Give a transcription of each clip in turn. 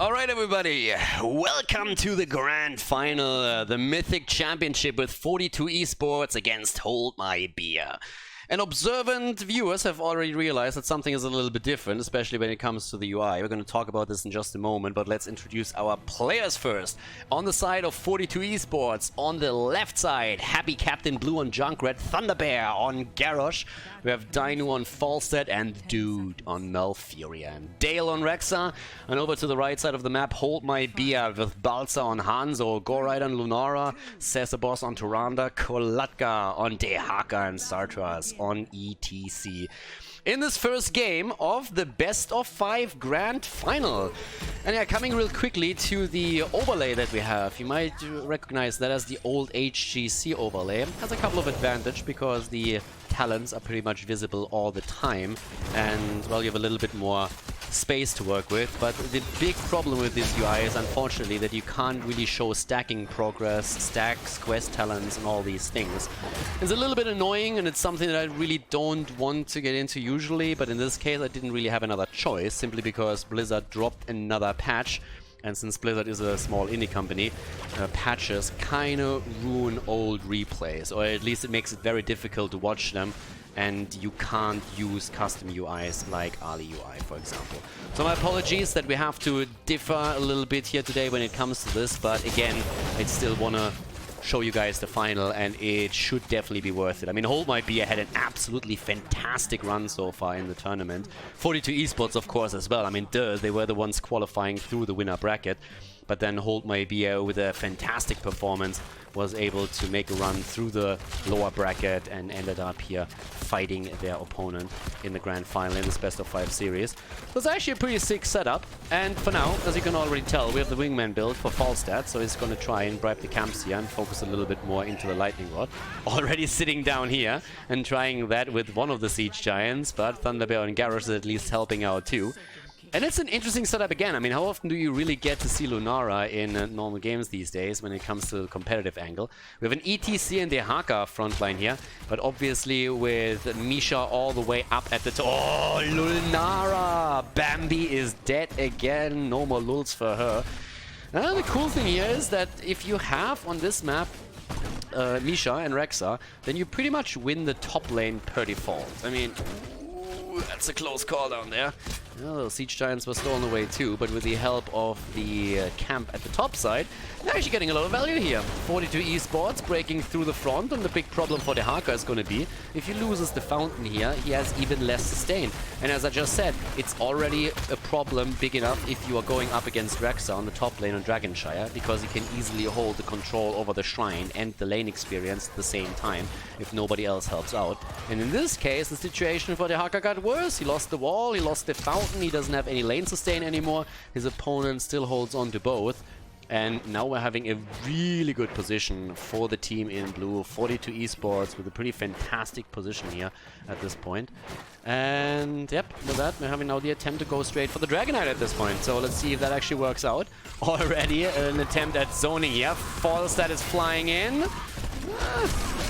Alright everybody, welcome to the grand final, the Mythic Championship with 42 esports against Hold My Beer. And observant viewers have already realized that something is a little bit different, especially when it comes to the UI. We're going to talk about this in just a moment, but let's introduce our players first. On the side of 42 esports, on the left side, Happy Captain Blue on Junkrat, Thunderbear on Garrosh. We have Dinu on Falstead and Dude on Malfurion. Dale on Rexa, and over to the right side of the map, Hold My Beer with Balsa on Hanzo, Goride on Lunara, Cesabos on Tyrande, Kolatka on Dehaka, and Sartras on ETC. In this first game of the best of 5 grand final. And yeah, coming real quickly to the overlay that we have. You might recognize that as the old HGC overlay. It has a couple of advantages because the talents are pretty much visible all the time. And, well, you have a little bit more space to work with, but the big problem with this UI is unfortunately that you can't really show stacking progress, stacks, quest talents, and all these things. It's a little bit annoying, and it's something that I really don't want to get into usually, but in this case I didn't really have another choice, simply because Blizzard dropped another patch. And since Blizzard is a small indie company, patches kind of ruin old replays, or at least it makes it very difficult to watch them, and you can't use custom UIs like Ali UI, for example. So my apologies that we have to differ a little bit here today when it comes to this, but again, I still want to show you guys the final, and it should definitely be worth it. I mean, Hold My Beer had an absolutely fantastic run so far in the tournament. 42 esports, of course, as well. I mean, they were the ones qualifying through the winner bracket. But then Hold My Beer, with a fantastic performance, was able to make a run through the lower bracket and ended up here fighting their opponent in the grand final in this best of 5 series. It was actually a pretty sick setup, and for now, as you can already tell, we have the wingman build for Falstad, so he's going to try and bribe the camps here and focus a little bit more into the lightning rod. Already sitting down here and trying that with one of the siege giants, but Thunderbear and Garrosh is at least helping out too. And it's an interesting setup again. I mean, how often do you really get to see Lunara in normal games these days when it comes to the competitive angle? We have an ETC and Dehaka frontline here, but obviously with Misha all the way up at the top. Oh, Lunara! Bambi is dead again. No more lulz for her. Now, the cool thing here is that if you have on this map Misha and Rexa, then you pretty much win the top lane per default. I mean, that's a close call down there. Well, those siege giants were stolen away too, but with the help of the camp at the top side, they're actually getting a lot of value here. 42 esports breaking through the front, and the big problem for the Dehaka is going to be, if he loses the fountain here, he has even less sustain. And as I just said, it's already a problem big enough if you are going up against Rexa on the top lane on Dragonshire, because he can easily hold the control over the shrine and the lane experience at the same time if nobody else helps out. And in this case, the situation for the Dehaka got worse. He lost the wall, he lost the fountain, he doesn't have any lane sustain anymore. His opponent still holds on to both. And now we're having a really good position for the team in blue. 42 esports with a pretty fantastic position here at this point. And yep, with that, we're having now the attempt to go straight for the Dragon Knight at this point. So let's see if that actually works out. Already an attempt at zoning here. Falstad is flying in.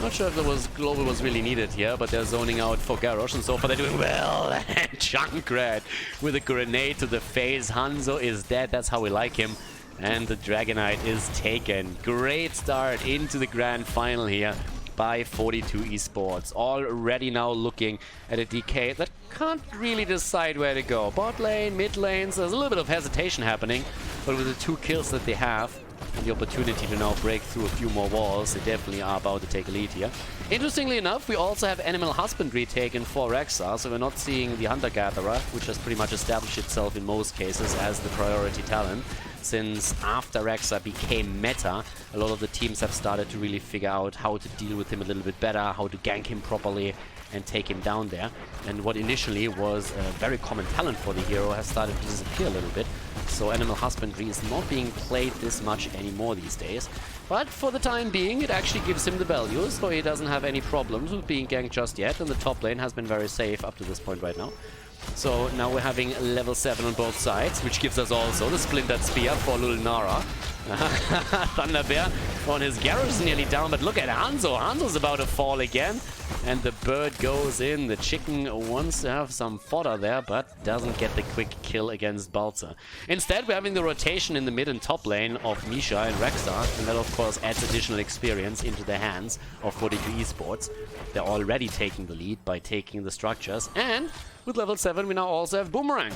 Not sure if the global was really needed here, but they're zoning out for Garrosh, and so far they're doing well. And Junkrat with a grenade to the face. Hanzo is dead, that's how we like him. And the Dragon Knight is taken. Great start into the grand final here by 42 esports. Already now looking at a DK that can't really decide where to go. Bot lane, mid lanes, there's a little bit of hesitation happening, but with the 2 kills that they have, and the opportunity to now break through a few more walls, they definitely are about to take a lead here. Interestingly enough, we also have Animal Husbandry taken for Rexa, so we're not seeing the Hunter-Gatherer, which has pretty much established itself in most cases as the priority talent. Since after Rexa became meta, a lot of the teams have started to really figure out how to deal with him a little bit better, how to gank him properly, and take him down there. And what initially was a very common talent for the hero has started to disappear a little bit. So Animal Husbandry is not being played this much anymore these days. But for the time being, it actually gives him the value, so he doesn't have any problems with being ganked just yet, and the top lane has been very safe up to this point right now. So now we're having level 7 on both sides, which gives us also the Splintered Spear for Lunara. Thunderbear on his Garrosh is nearly down, but look at Hanzo. Hanzo's about to fall again. and the bird goes in. The chicken wants to have some fodder there, but doesn't get the quick kill against Balzer. Instead, we're having the rotation in the mid and top lane of Misha and Rexar, and that of course adds additional experience into the hands of 42 Esports. They're already taking the lead by taking the structures, and with level 7 we now also have Boomerang.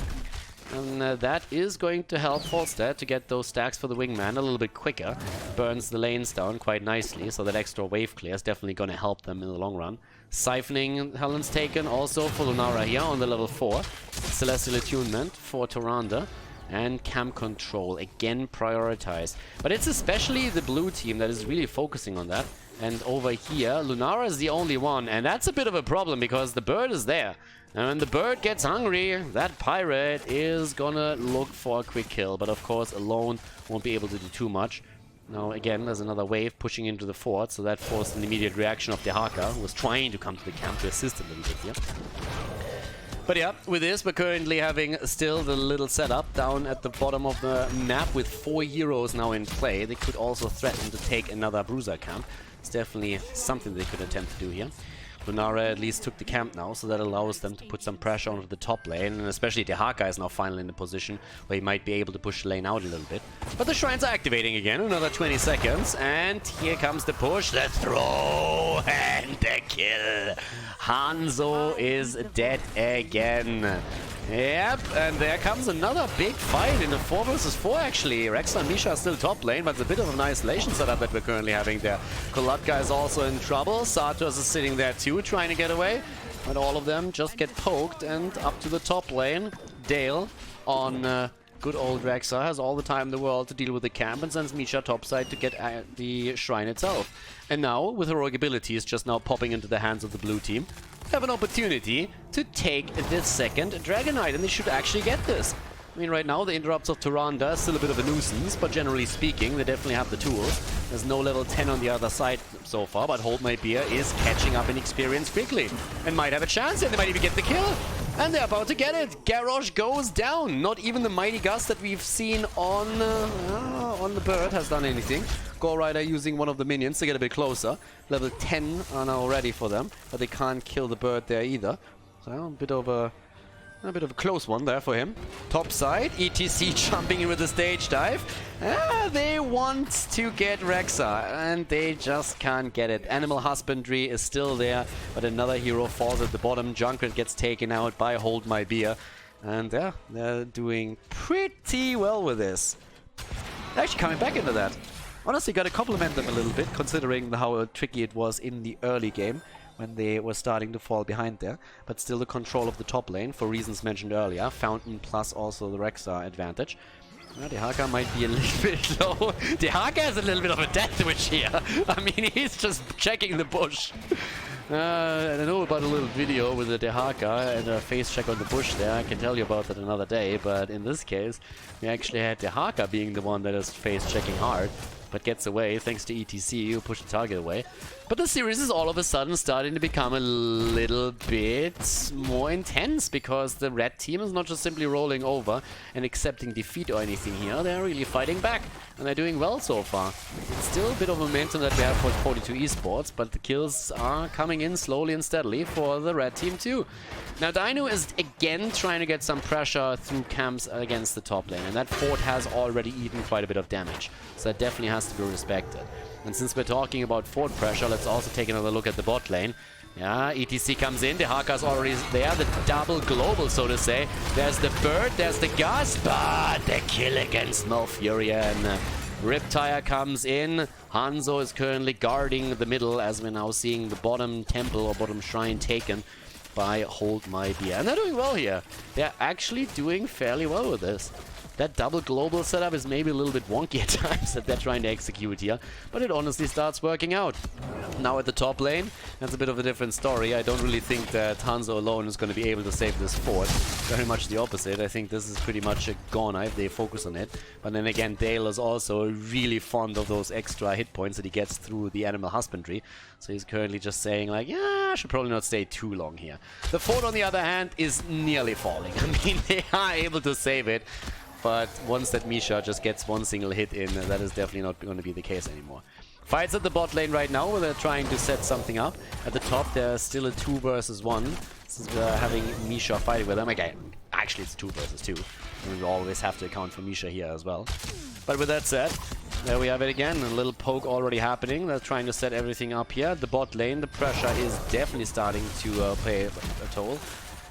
And that is going to help Falstad to get those stacks for the Wingman a little bit quicker. Burns the lanes down quite nicely, so that extra wave clear is definitely going to help them in the long run. Siphoning Helen's taken also for Lunara here on the level 4. Celestial Attunement for Tyrande. And camp control, again prioritized. But it's especially the blue team that is really focusing on that. And over here, Lunara is the only one, and that's a bit of a problem because the bird is there. And when the bird gets hungry, that pirate is gonna look for a quick kill. But of course, alone won't be able to do too much. Now again, there's another wave pushing into the fort, so that forced an immediate reaction of Dehaka, who was trying to come to the camp to assist a little bit here. But yeah, with this, we're currently having still the little setup down at the bottom of the map with 4 heroes now in play. They could also threaten to take another bruiser camp. It's definitely something they could attempt to do here. Lunara at least took the camp now, so that allows them to put some pressure onto the top lane, and especially Dehaka is now finally in the position where he might be able to push the lane out a little bit. But the shrines are activating again, another 20 seconds, and here comes the push, the throw, and the kill. Hanzo is dead again. Yep, and there comes another big fight in the 4 versus 4 actually. Rexar and Misha are still top lane, but it's a bit of an isolation setup that we're currently having there. Kolatka is also in trouble. Sartos is sitting there too, trying to get away. But all of them just get poked, and up to the top lane. Dale on good old Rexar has all the time in the world to deal with the camp and sends Misha topside to get the shrine itself. And now, with heroic abilities just now popping into the hands of the blue team, have an opportunity to take this second Dragon Knight, and they should actually get this. I mean, right now the interrupts of Tyrande are still a bit of a nuisance, but generally speaking, they definitely have the tools. There's no level 10 on the other side so far, but Hold My Beer is catching up in experience quickly and might have a chance, and they might even get the kill. And they're about to get it. Garrosh goes down. Not even the Mighty Gust that we've seen on the bird has done anything. Gore Rider using one of the minions to get a bit closer. Level 10 are now ready for them, but they can't kill the bird there either. So a bit of a close one there for him. Top side, ETC jumping in with the stage dive. They want to get Rexar, and they just can't get it. Animal Husbandry is still there, but another hero falls at the bottom. Junkrat gets taken out by Hold My Beer. And yeah, they're doing pretty well with this. Actually coming back into that. Honestly, got to compliment them a little bit, considering how tricky it was in the early game when they were starting to fall behind there. But still the control of the top lane, for reasons mentioned earlier. Fountain plus also the Rexar advantage. Dehaka might be a little bit low. Dehaka has a little bit of a death wish here. I mean, he's just checking the bush. I know about a little video with the Dehaka and a face check on the bush there. I can tell you about that another day, but in this case, we actually had Dehaka being the one that is face checking hard, but gets away thanks to ETC, who pushed the target away. But the series is all of a sudden starting to become a little bit more intense, because the red team is not just simply rolling over and accepting defeat or anything here. They're really fighting back, and they're doing well so far. It's still a bit of momentum that we have for 42 Esports, but the kills are coming in slowly and steadily for the red team too. Now Dino is again trying to get some pressure through camps against the top lane, and that fort has already eaten quite a bit of damage, so that definitely has to be respected. And since we're talking about fort pressure, let's also take another look at the bot lane. Yeah, ETC comes in, Dehaka's already there, the double global, so to say. There's the bird, there's the gust, but the kill against Malfurion. Riptire comes in. Hanzo is currently guarding the middle, as we're now seeing the bottom temple or bottom shrine taken by Hold My Beer. And they're doing well here. They're actually doing fairly well with this. That double global setup is maybe a little bit wonky at times that they're trying to execute here, but it honestly starts working out. Now at the top lane, that's a bit of a different story. I don't really think that Hanzo alone is going to be able to save this fort. Very much the opposite. I think this is pretty much a gone if they focus on it. But then again, Dale is also really fond of those extra hit points that he gets through the Animal Husbandry. So he's currently just saying like, yeah, I should probably not stay too long here. The fort on the other hand is nearly falling. I mean, they are able to save it. But once that Misha just gets one single hit in, that is definitely not going to be the case anymore. Fights at the bot lane right now where they're trying to set something up. At the top, there's still a 2 versus 1. Since we're having Misha fighting with them. Okay, actually it's 2 versus 2. And we always have to account for Misha here as well. But with that said, there we have it again. A little poke already happening. They're trying to set everything up here. The bot lane, the pressure is definitely starting to play a toll.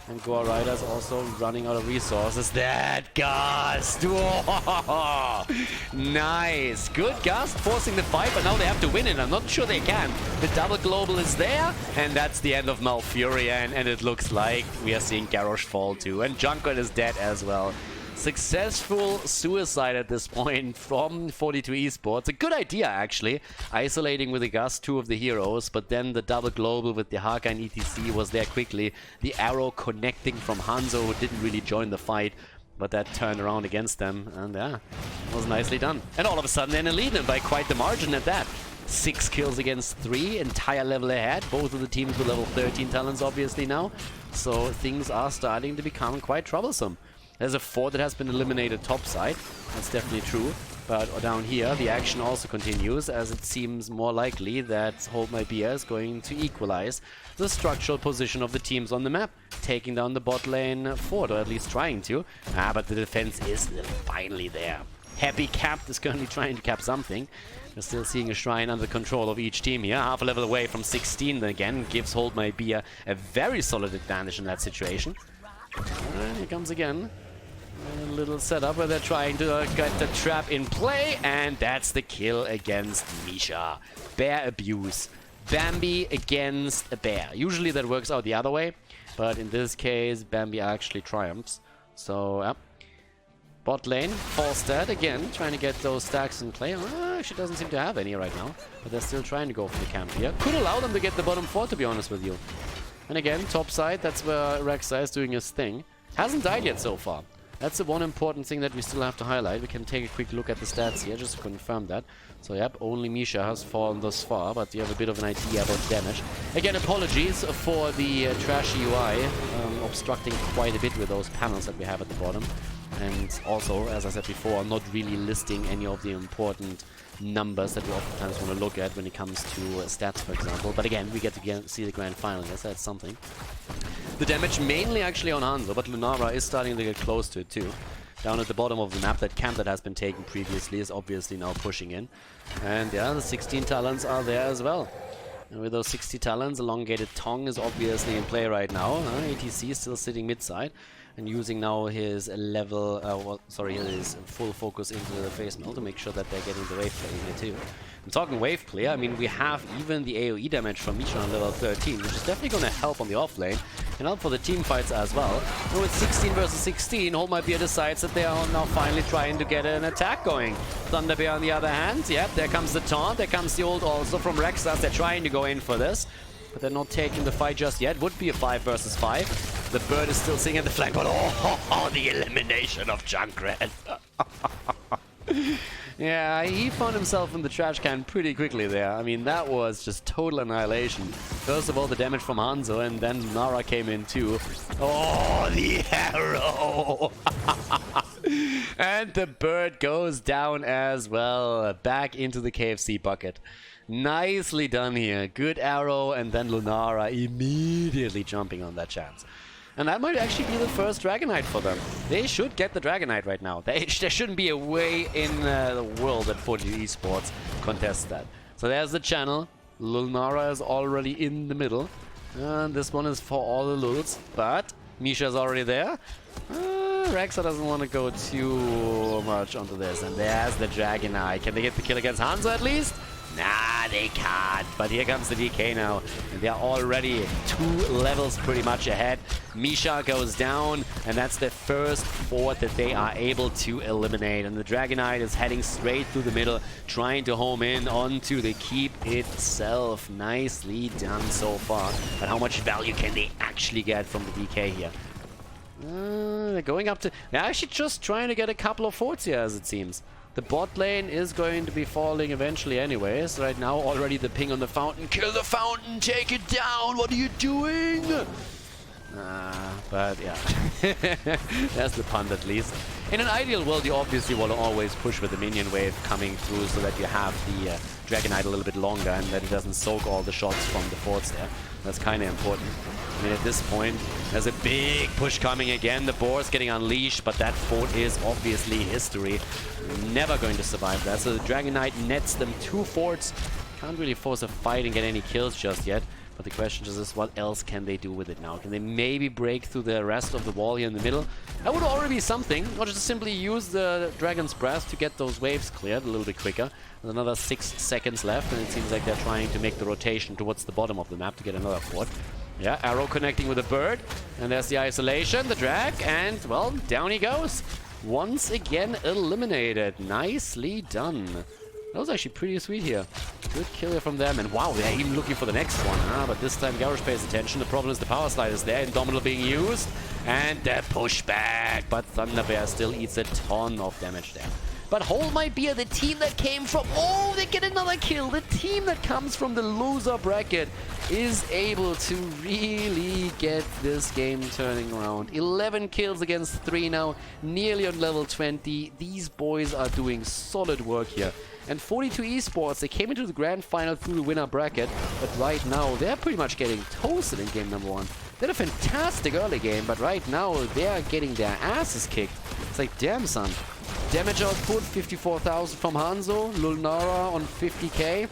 And Goa Rider's also running out of resources. That Gust! Whoa! Nice! Good Gust forcing the fight, but now they have to win it. I'm not sure they can. The double global is there, and that's the end of Malfurion. And it looks like we are seeing Garrosh fall too. And Junkrat is dead as well. Successful suicide at this point from 42 Esports. A good idea, actually. Isolating with the Gust 2 of the heroes, but then the double global with the Haka and ETC was there quickly. The arrow connecting from Hanzo, who didn't really join the fight, but that turned around against them, and yeah, it was nicely done. And all of a sudden, they're in a lead, and by quite the margin at that. 6 kills against 3, entire level ahead. Both of the teams with level 13 talents, obviously, now. So things are starting to become quite troublesome. There's a 4 that has been eliminated topside. That's definitely true. But down here, the action also continues, as it seems more likely that Hold My Beer is going to equalize the structural position of the teams on the map, taking down the bot lane Ford, or at least trying to. But the defense is finally there. Happy Capped is currently trying to cap something. We're still seeing a shrine under control of each team here. Half a level away from 16, then again, gives Hold My Beer a very solid advantage in that situation. And here comes again. A little setup where they're trying to get the trap in play, and that's the kill against Misha. Bear abuse. Bambi against a bear. Usually that works out the other way, but in this case, Bambi actually triumphs. So, yeah. Bot lane, Falstad again, trying to get those stacks in play. She doesn't seem to have any right now, but they're still trying to go for the camp here. Could allow them to get the bottom 4, to be honest with you. And again, top side, that's where Rexa is doing his thing. Hasn't died yet so far. That's the one important thing that we still have to highlight. We can take a quick look at the stats here just to confirm that. So yep, only Misha has fallen thus far, but you have a bit of an idea about damage. Again, apologies for the trashy UI, obstructing quite a bit with those panels that we have at the bottom. And also, as I said before, not really listing any of the important numbers that we oftentimes want to look at when it comes to stats, for example. But again, we get to see the grand final. Yes, that's something. The damage mainly actually on Hanzo, but Lunara is starting to get close to it too. Down at the bottom of the map, that camp that has been taken previously is obviously now pushing in. And yeah, the 16 talents are there as well. And with those 60 talents, Elongated Tongue is obviously in play right now. ATC is still sitting mid-side and using now his his full focus into the face mill to make sure that they're getting the wave play in here too. I'm talking wave clear, I mean, we have even the AoE damage from Misha on level 13, which is definitely going to help on the offlane and help for the team fights as well. And with 16 versus 16, Hold My Beer decides that they are now finally trying to get an attack going. Thunderbear on the other hand, yep, there comes the taunt, there comes the ult also from Rexas. They're trying to go in for this, but they're not taking the fight just yet. Would be a 5 versus 5. The bird is still sitting at the flank, but the elimination of Junkrat. Yeah, he found himself in the trash can pretty quickly there. I mean, that was just total annihilation. First of all, the damage from Hanzo, and then Nara came in too. Oh, the arrow! And the bird goes down as well. Back into the KFC bucket. Nicely done here. Good arrow, and then Lunara immediately jumping on that chance. And that might actually be the first Dragonite for them. They should get the Dragonite right now. There shouldn't be a way in the world that 42 Esports contests that. So there's the channel. Lunara is already in the middle. And this one is for all the Lulz. But Misha's already there. Rexa doesn't want to go too much onto this. And there's the Dragonite. Can they get the kill against Hanzo at least? Nah, they can't. But here comes the DK now. And they're already 2 levels pretty much ahead. Misha goes down, and that's the first fort that they are able to eliminate. And the Dragonite is heading straight through the middle, trying to home in onto the keep itself. Nicely done so far. But how much value can they actually get from the DK here? They're going up to... They're actually just trying to get a couple of forts here, as it seems. The bot lane is going to be falling eventually anyways. Right now, already the ping on the fountain. Kill the fountain! Take it down! What are you doing? But yeah. That's the punt at least. In an ideal world, you obviously want to always push with the minion wave coming through so that you have the Dragon Knight a little bit longer and that it doesn't soak all the shots from the forts there. That's kind of important. I mean, at this point, there's a big push coming again. The boar's getting unleashed, but that fort is obviously history. Never going to survive that. So the Dragon Knight nets them 2 forts. Can't really force a fight and get any kills just yet. But the question just is, what else can they do with it now? Can they maybe break through the rest of the wall here in the middle? That would already be something. Or just simply use the Dragon's Breath to get those waves cleared a little bit quicker. There's another 6 seconds left, and it seems like they're trying to make the rotation towards the bottom of the map to get another fort. Yeah, arrow connecting with a bird. And there's the isolation, the drag, and, well, down he goes. Once again eliminated. Nicely done. That was actually pretty sweet here. Good kill here from them. And wow, they're even looking for the next one. But this time Garrosh pays attention. The problem is the power slide is there. Indomitable being used. And the pushback. But Thunder Bear still eats a ton of damage there. But Hold My Beer, the team that came from... Oh, they get another kill. The team that comes from the loser bracket is able to really get this game turning around. 11 kills against 3 now. Nearly on level 20. These boys are doing solid work here. And 42 Esports, they came into the grand final through the winner bracket, but right now they're pretty much getting toasted in game number 1. They had a fantastic early game, but right now they're getting their asses kicked. It's like, damn son. Damage output, 54,000 from Hanzo, Lulnara on 50k.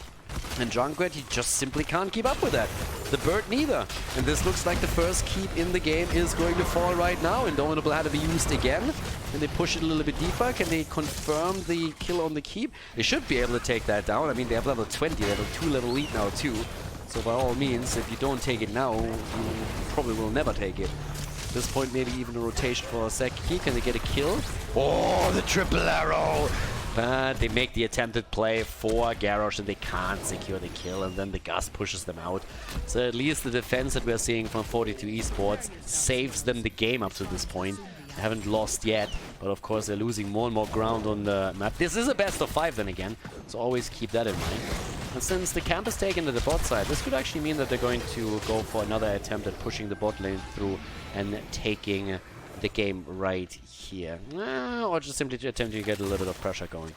And Junkrat, he just simply can't keep up with that. The bird neither. And this looks like the first keep in the game is going to fall right now. Indomitable had to be used again. And they push it a little bit deeper. Can they confirm the kill on the keep? They should be able to take that down. I mean, they have level 20. They have a 2-level lead now too. So by all means, if you don't take it now, you probably will never take it. At this point, maybe even a rotation for a second key. Can they get a kill? Oh, the triple arrow! But they make the attempted play for Garrosh and they can't secure the kill, and then the Gust pushes them out. So at least the defense that we're seeing from 42 Esports saves them the game up to this point. They haven't lost yet, but of course they're losing more and more ground on the map. This is a best of 5 then again, so always keep that in mind. And since the camp is taken to the bot side, this could actually mean that they're going to go for another attempt at pushing the bot lane through and taking the game right here. Or just simply attempting to get a little bit of pressure going.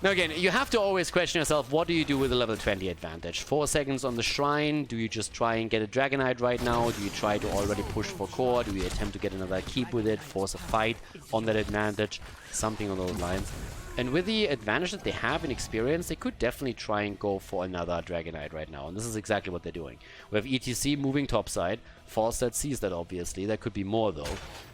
Now again, you have to always question yourself, what do you do with a level 20 advantage? 4 seconds on the shrine, do you just try and get a Dragon Knight right now? Do you try to already push for core? Do you attempt to get another keep with it, force a fight on that advantage? Something on those lines. And with the advantage that they have in experience, they could definitely try and go for another Dragon Knight right now. And this is exactly what they're doing. We have ETC moving topside. Falstad sees that obviously. There could be more though.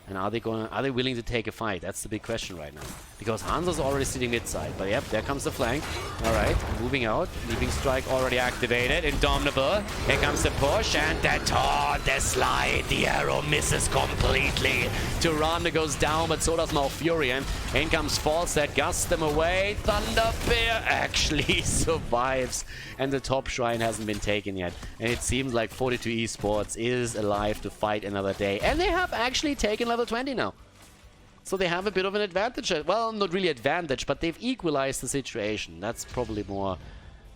And are they willing to take a fight? That's the big question right now. Because Hanzo's already sitting mid-side. But yep, there comes the flank. Alright, moving out. Leaping Strike already activated. Indomitable. Here comes the push. And the slide. The arrow misses completely. Tyrande goes down, but so does Malfurion. In comes Falstad. Gusts them away. Thunder Bear actually survives. And the top shrine hasn't been taken yet. And it seems like 42 Esports is alive to fight another day. And they have actually taken level 20 now. So they have a bit of an advantage. Well, not really advantage, but they've equalized the situation. That's probably more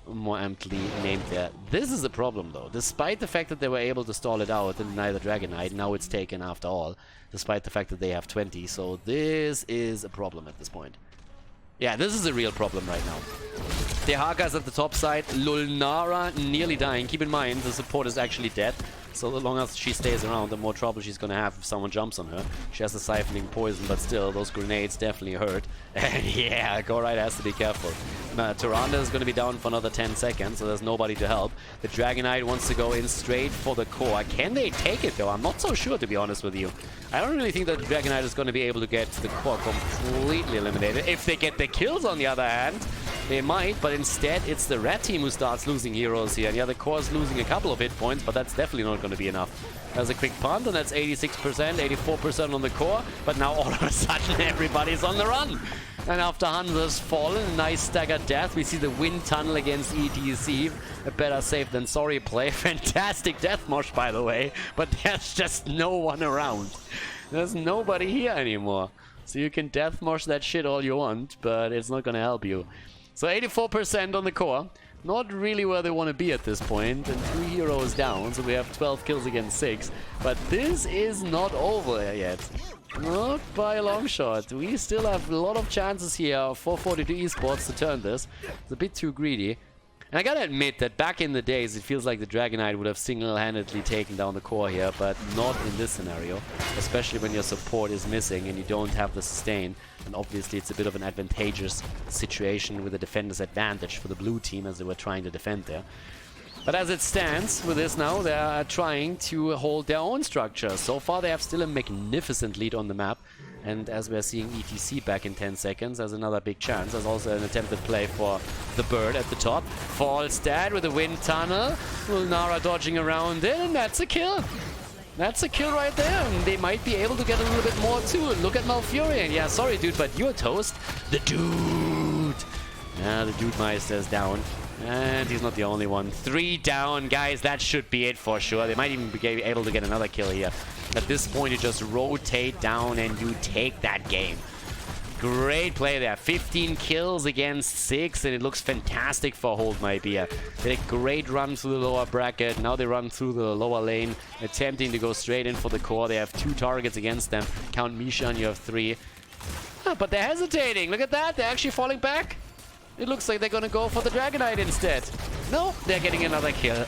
amply named there. This is a problem though. Despite the fact that they were able to stall it out and deny the Dragon Knight, now it's taken after all. Despite the fact that they have 20. So this is a problem at this point. Yeah, this is a real problem right now. The Haka's at the top side. Lulnara nearly dying. Keep in mind, the support is actually dead. So the longer she stays around, the more trouble she's going to have if someone jumps on her. She has the siphoning poison, but still, those grenades definitely hurt. And yeah, Gorite has to be careful. Tyrande is going to be down for another 10 seconds, so there's nobody to help. The Dragon Knight wants to go in straight for the core. Can they take it, though? I'm not so sure, to be honest with you. I don't really think that the Dragon Knight is going to be able to get the core completely eliminated. If they get the kills, on the other hand, they might, but instead it's the red team who starts losing heroes here. And yeah, the core's losing a couple of hit points, but that's definitely not going to be enough. There's a quick punt, and that's 86%, 84% on the core, but now all of a sudden everybody's on the run. And after Hanzo's fallen, a nice staggered death, we see the wind tunnel against ETC. A better safe than sorry play. Fantastic death mosh, by the way, but there's just no one around. There's nobody here anymore. So you can death mosh that shit all you want, but it's not gonna help you. So 84% on the core. Not really where they want to be at this point, and 2 heroes down, so we have 12 kills against 6. But this is not over yet. Not by a long shot. We still have a lot of chances here for 42 Esports to turn this. It's a bit too greedy. And I gotta admit that back in the days, it feels like the Dragonite would have single-handedly taken down the core here, but not in this scenario. Especially when your support is missing and you don't have the sustain. And obviously it's a bit of an advantageous situation with a defender's advantage for the blue team as they were trying to defend there. But as it stands with this now, they are trying to hold their own structure. So far they have still a magnificent lead on the map. And as we're seeing ETC back in 10 seconds, there's another big chance. There's also an attempted play for the bird at the top. Falls dead with a wind tunnel. Nara dodging around it, and that's a kill. That's a kill right there. And they might be able to get a little bit more too. Look at Malfurion. Yeah, sorry dude, but you're toast. The dude. Yeah, the dude Meister is down. And he's not the only one. 3 down, guys. That should be it for sure. They might even be able to get another kill here. At this point, you just rotate down and you take that game. Great play there. 15 kills against 6, and it looks fantastic for Hold My Beer. They had a great run through the lower bracket. Now they run through the lower lane, attempting to go straight in for the core. They have 2 targets against them. Count Misha, and you have 3. But they're hesitating. Look at that. They're actually falling back. It looks like they're gonna go for the Dragonite instead. No, they're getting another kill.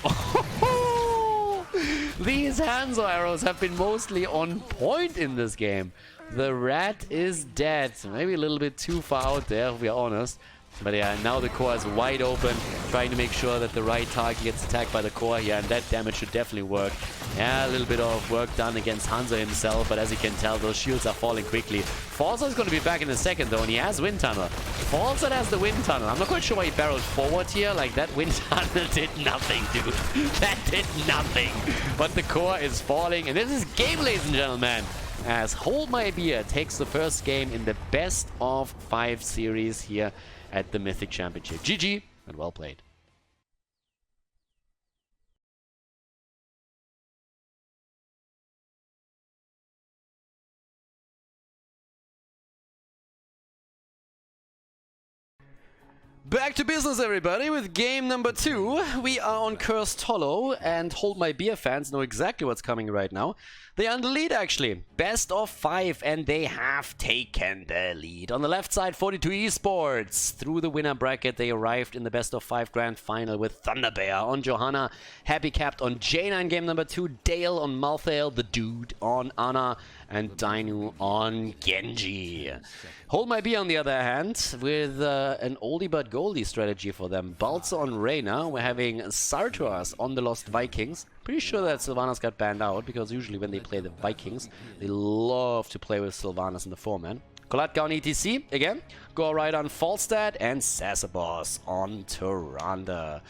These Hanzo arrows have been mostly on point in this game. The rat is dead. Maybe a little bit too far out there, if we're honest. But yeah, now the core is wide open, trying to make sure that the right target gets attacked by the core here, and that damage should definitely work. Yeah, a little bit of work done against Hanzo himself, but as you can tell, those shields are falling quickly. Falza is going to be back in a second though, and he has Wind Tunnel. Falza has the Wind Tunnel. I'm not quite sure why he barreled forward here. Like, that Wind Tunnel did nothing, dude. That did nothing. But the core is falling, and this is game, ladies and gentlemen, as Hold My Beer takes the first game in the best of 5 series here at the Mythic Championship. GG, and well played. Back to business, everybody, with game number 2. We are on Cursed Hollow, and Hold My Beer fans know exactly what's coming right now. They are in the lead, actually. Best of 5, and they have taken the lead. On the left side, 42 Esports. Through the winner bracket, they arrived in the best of 5 grand final with Thunderbear on Johanna, Happy Capped on Jaina in game number 2, Dale on Malthael, the Dude on Anna, and Dainu on Genji. Hold My Beer, on the other hand, with an oldie but goldie strategy for them. Balza on Reyna. We're having Sartuas on the Lost Vikings. Pretty sure that Sylvanas got banned out, because usually when they play the Vikings, they love to play with Sylvanas in the 4-man. Kolatka on ETC, again. Go right on Falstad, and Sasabos on Tyrande.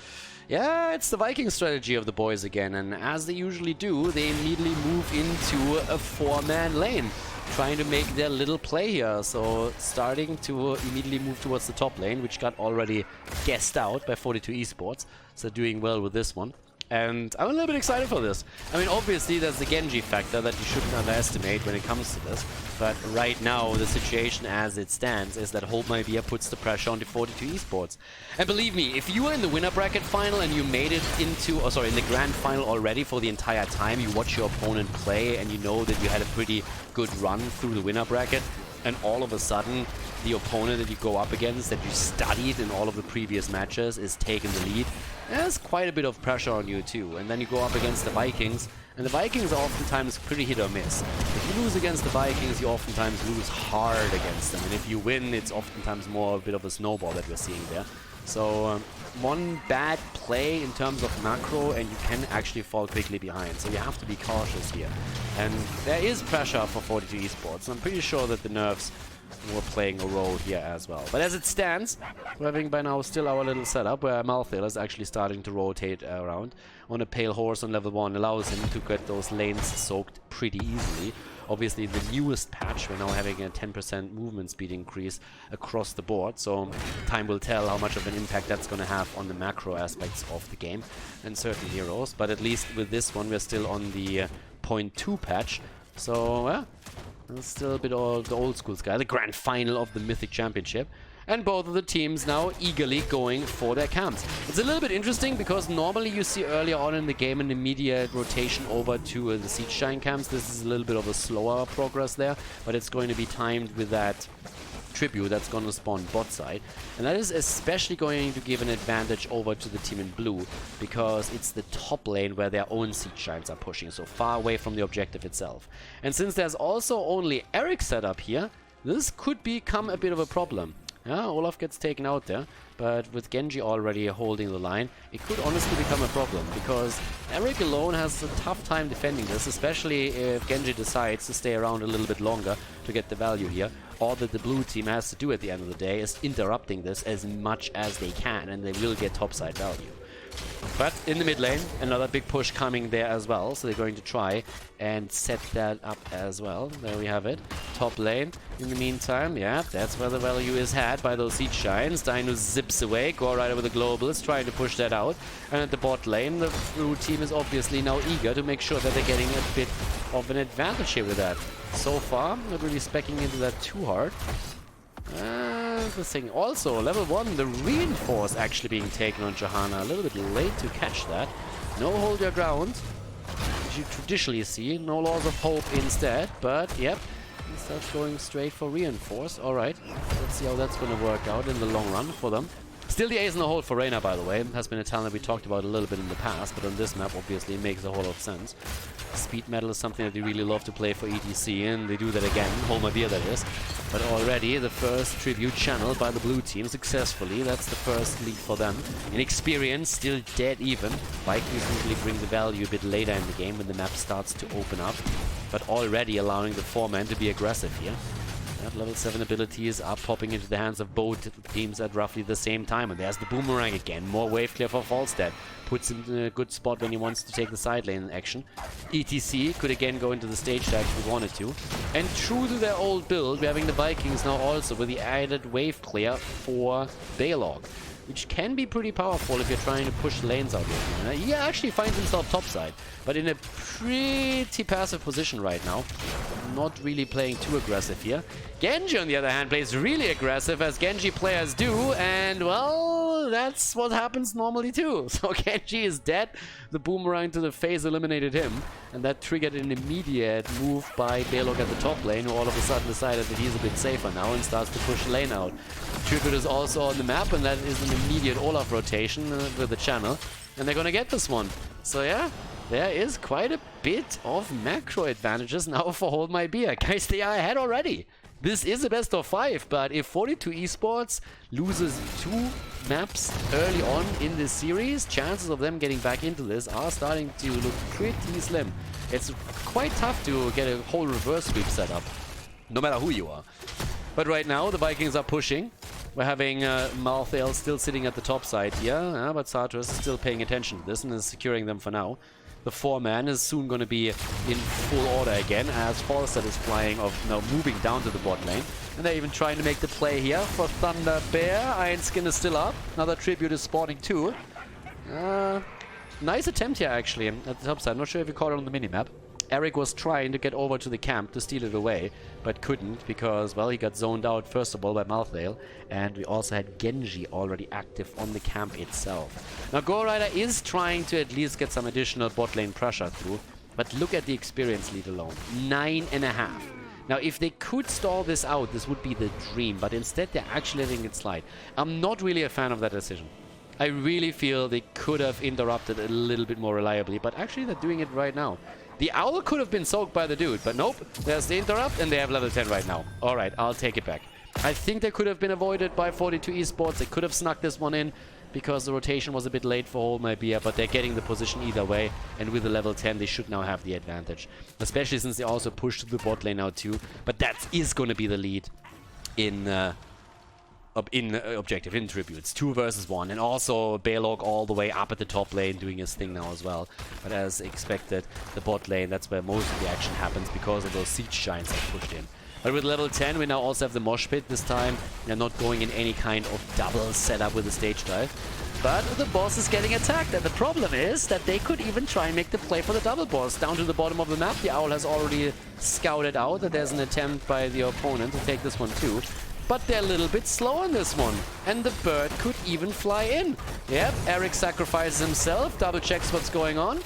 Yeah, it's the Viking strategy of the boys again, and as they usually do, they immediately move into a 4-man lane, trying to make their little play here. So starting to immediately move towards the top lane, which got already guessed out by 42 Esports, so doing well with this one. And I'm a little bit excited for this. I mean, obviously, there's the Genji factor that you shouldn't underestimate when it comes to this. But right now, the situation as it stands is that Hold My Beer puts the pressure on the 42 Esports. And believe me, if you were in the winner bracket final and you made it into, oh sorry, in the grand final already for the entire time, you watch your opponent play and you know that you had a pretty good run through the winner bracket, and all of a sudden, the opponent that you go up against, that you studied in all of the previous matches, is taking the lead, there's quite a bit of pressure on you too. And then you go up against the Vikings, and the Vikings are oftentimes pretty hit or miss. If you lose against the Vikings, you oftentimes lose hard against them, and if you win, it's oftentimes more a bit of a snowball that we're seeing there. So one bad play in terms of macro and you can actually fall quickly behind, so you have to be cautious here. And there is pressure for 42 Esports. I'm pretty sure that the nerfs were playing a role here as well. But as it stands, we're having by now still our little setup where Malthael is actually starting to rotate around on a Pale Horse on level 1, allows him to get those lanes soaked pretty easily. Obviously, the newest patch, we're now having a 10% movement speed increase across the board, so time will tell how much of an impact that's going to have on the macro aspects of the game and certain heroes. But at least with this one, we're still on the 0.2 patch, so yeah, It's still a bit of the old school guy, the grand final of the Mythic Championship. And both of the teams now eagerly going for their camps. It's a little bit interesting because normally you see earlier on in the game an immediate rotation over to the Siege Giant camps. This is a little bit of a slower progress there, but it's going to be timed with that tribute that's going to spawn bot side. And that is especially going to give an advantage over to the team in blue because it's the top lane where their own Siege Giants are pushing, so far away from the objective itself. And since there's also only Eric set up here, this could become a bit of a problem. Yeah, Olaf gets taken out there, but with Genji already holding the line, it could honestly become a problem, because Eric alone has a tough time defending this, especially if Genji decides to stay around a little bit longer to get the value here. All that the blue team has to do at the end of the day is interrupting this as much as they can, and they will get topside value. But in the mid lane, another big push coming there as well, so they're going to try and set that up as well. There we have it. Top lane, in the meantime, yeah, that's where the value is had by those Siege Giants. Dino zips away, go right over the Globals, trying to push that out. And at the bot lane, the blue team is obviously now eager to make sure that they're getting a bit of an advantage here with that. So far, not really speccing into that too hard. The thing also, level 1, the reinforce actually being taken on Johanna. A little bit late to catch that. No hold your ground, as you traditionally see. No laws of hope instead, but yep, he starts going straight for reinforce. Alright, let's see how that's going to work out in the long run for them. Still the ace in the hole for Reyna, by the way. Has been a talent we talked about a little bit in the past, but on this map, obviously, it makes a whole lot of sense. Speed metal is something that they really love to play for ETC, and they do that again. Hold my beer, that is. But already, the first tribute channeled by the blue team successfully. That's the first lead for them. In experience, still dead even. Vikings usually bring the value a bit later in the game when the map starts to open up, but already allowing the 4-man to be aggressive here. That level 7 abilities are popping into the hands of both teams at roughly the same time. And there's the Boomerang again. More wave clear for Falstad. Puts him in a good spot when he wants to take the side lane action. ETC could again go into the stage tag if we wanted to. And true to their old build, we're having the Vikings now also with the added wave clear for Balog, which can be pretty powerful if you're trying to push lanes out here. He actually finds himself topside, but in a pretty passive position right now. Not really playing too aggressive here. Genji, on the other hand, plays really aggressive, as Genji players do, and, well, that's what happens normally too. So Genji is dead. The Boomerang to the face eliminated him, and that triggered an immediate move by Balog at the top lane, who all of a sudden decided that he's a bit safer now and starts to push lane out. Tribute is also on the map, and that is an immediate Olaf rotation with the channel, and they're gonna get this one. So yeah, there is quite a bit of macro advantages now for Hold My Beer. Guys, they are ahead already. This is a best of 5, but if 42 Esports loses 2 maps early on in this series, chances of them getting back into this are starting to look pretty slim. It's quite tough to get a whole reverse sweep set up, no matter who you are. But right now, the Vikings are pushing. We're having Malthael still sitting at the top side here, but Sartor is still paying attention to this and is securing them for now. The 4-man is soon going to be in full order again, as Falstad is moving down to the bot lane. And they're even trying to make the play here for Thunder Bear. Iron Skin is still up. Another tribute is spawning too. Nice attempt here, actually, at the top side. I'm not sure if you caught it on the minimap. Eric was trying to get over to the camp to steal it away, but couldn't because, well, he got zoned out first of all by Malthael, and we also had Genji already active on the camp itself. Now, Go Rider is trying to at least get some additional bot lane pressure through, but look at the experience lead alone. 9.5. Now, if they could stall this out, this would be the dream, but instead they're actually letting it slide. I'm not really a fan of that decision. I really feel they could have interrupted a little bit more reliably, but actually they're doing it right now. The owl could have been soaked by the dude, but nope. There's the interrupt, and they have level 10 right now. Alright, I'll take it back. I think they could have been avoided by 42 Esports. They could have snuck this one in because the rotation was a bit late for Hold My Beer, but they're getting the position either way, and with the level 10, they should now have the advantage. Especially since they also pushed the bot lane now too. But that is going to be the lead in objective, in tributes. 2 versus 1, and also Balog all the way up at the top lane doing his thing now as well. But as expected, the bot lane, that's where most of the action happens because of those Siege Giants that pushed in. But with level 10, we now also have the mosh pit this time. They're not going in any kind of double setup with the stage dive. But the boss is getting attacked, and the problem is that they could even try and make the play for the double boss. Down to the bottom of the map, the Owl has already scouted out that there's an attempt by the opponent to take this one too. But they're a little bit slow on this one, and the bird could even fly in. Yep, Eric sacrifices himself, double checks what's going on.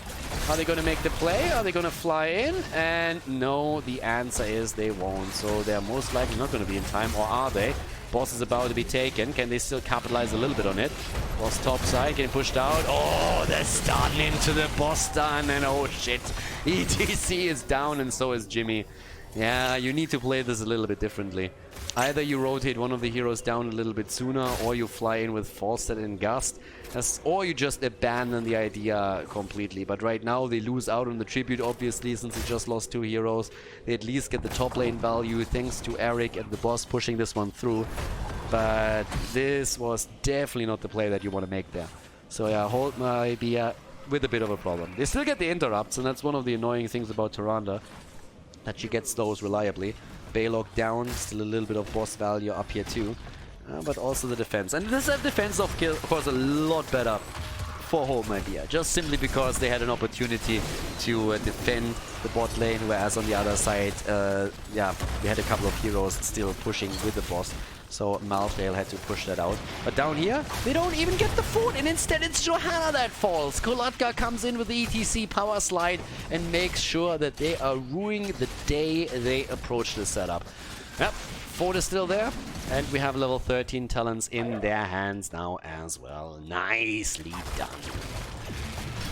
Are they going to make the play? Are they going to fly in? And no, the answer is they won't. So they're most likely not going to be in time, or are they? Boss is about to be taken. Can they still capitalize a little bit on it? Boss top side, getting pushed out. Oh, they're starting into the boss stun, and oh shit. ETC is down, and so is Jimmy. Yeah, you need to play this a little bit differently. Either you rotate one of the heroes down a little bit sooner, or you fly in with Falstad and Gust, or you just abandon the idea completely. But right now they lose out on the tribute, obviously, since they just lost 2 heroes. They at least get the top lane value thanks to Eric and the boss pushing this one through. But this was definitely not the play that you want to make there. So yeah, hold my beer with a bit of a problem. They still get the interrupts, and that's one of the annoying things about Tyrande, that she gets those reliably. Balog down, still a little bit of boss value up here too. But also the defense. And this defense of course a lot better for Hold My Beer, just simply because they had an opportunity to defend the bot lane, whereas on the other side, yeah, we had a couple of heroes still pushing with the boss. So Malthael had to push that out. But down here, they don't even get the food, and instead it's Johanna that falls. Kolatka comes in with the ETC power slide and makes sure that they are ruining the day they approach the setup. Yep, Ford is still there, and we have level 13 talents in their hands now as well. Nicely done.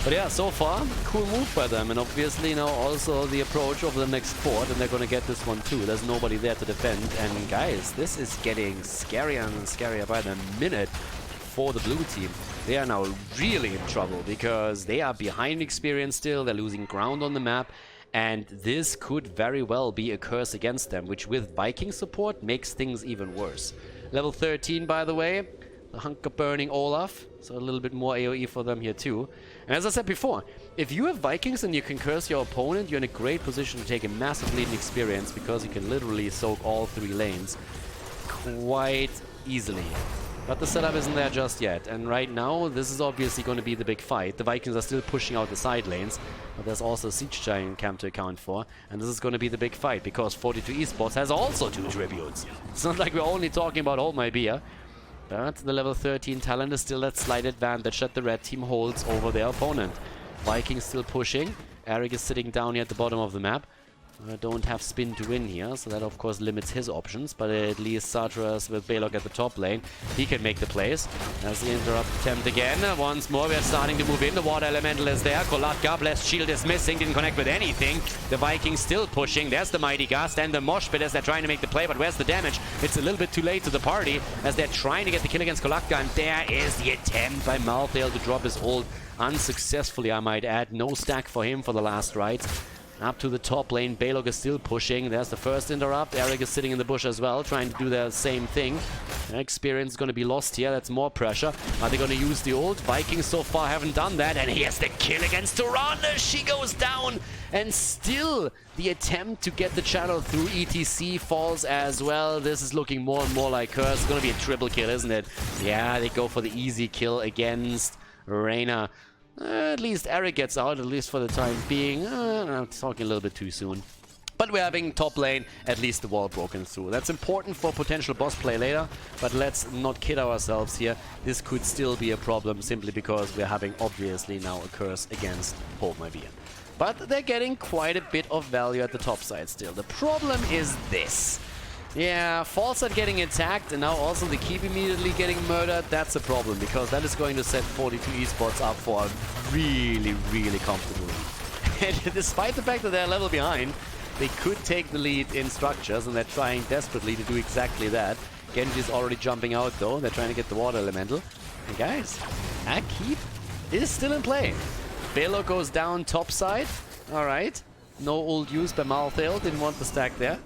But yeah, so far, cool move by them, and obviously now also the approach of the next fort, and they're gonna get this one too. There's nobody there to defend, and guys, this is getting scarier and scarier by the minute for the blue team. They are now really in trouble, because they are behind experience still, they're losing ground on the map, and this could very well be a curse against them, which with Viking support makes things even worse. Level 13, by the way, the Hunker Burning Olaf, so a little bit more AoE for them here too. And as I said before, if you have Vikings and you can curse your opponent, you're in a great position to take a massive lead in experience, because you can literally soak all 3 lanes quite easily. But the setup isn't there just yet, and right now this is obviously going to be the big fight. The Vikings are still pushing out the side lanes, but there's also a Siege Giant camp to account for, and this is going to be the big fight, because 42 Esports has also 2 tributes. It's not like we're only talking about Hold My Beer. But the level 13 talent is still that slight advantage that the red team holds over their opponent. Vikings still pushing. Eric is sitting down here at the bottom of the map. Don't have spin to win here, so that of course limits his options, but at least Sartras with Balog at the top lane, he can make the plays. As the interrupt attempt again, once more we are starting to move in, the water elemental is there, Kolatka, blessed shield is missing, didn't connect with anything. The Vikings still pushing, there's the Mighty Gust and the Mosh Pit as they're trying to make the play, but where's the damage? It's a little bit too late to the party as they're trying to get the kill against Kolatka, and there is the attempt by Malthael to drop his ult, unsuccessfully I might add, no stack for him for the last right. Up to the top lane, Balog is still pushing. There's the first interrupt. Eric is sitting in the bush as well, trying to do the same thing. Experience is going to be lost here. That's more pressure. Are they going to use the ult? Vikings so far haven't done that. And here's the kill against Tyrande. She goes down. And still, the attempt to get the channel through ETC falls as well. This is looking more and more like Curse. It's going to be a triple kill, isn't it? Yeah, they go for the easy kill against Reyna. At least Eric gets out, at least for the time being. I'm talking a little bit too soon. But we're having top lane, at least the wall broken through. That's important for potential boss play later, but let's not kid ourselves here. This could still be a problem simply because we're having obviously now a curse against Hold My Beer. But they're getting quite a bit of value at the top side still. The problem is this. Yeah, Falstad getting attacked, and now also the Keep immediately getting murdered. That's a problem, because that is going to set 42 Esports up for a really, really comfortable lead. And despite the fact that they're a level behind, they could take the lead in structures, and they're trying desperately to do exactly that. Genji is already jumping out, though. They're trying to get the water elemental. And guys, that Keep is still in play. Balog goes down top side. All right. No ult used by Malthael. Didn't want the stack there.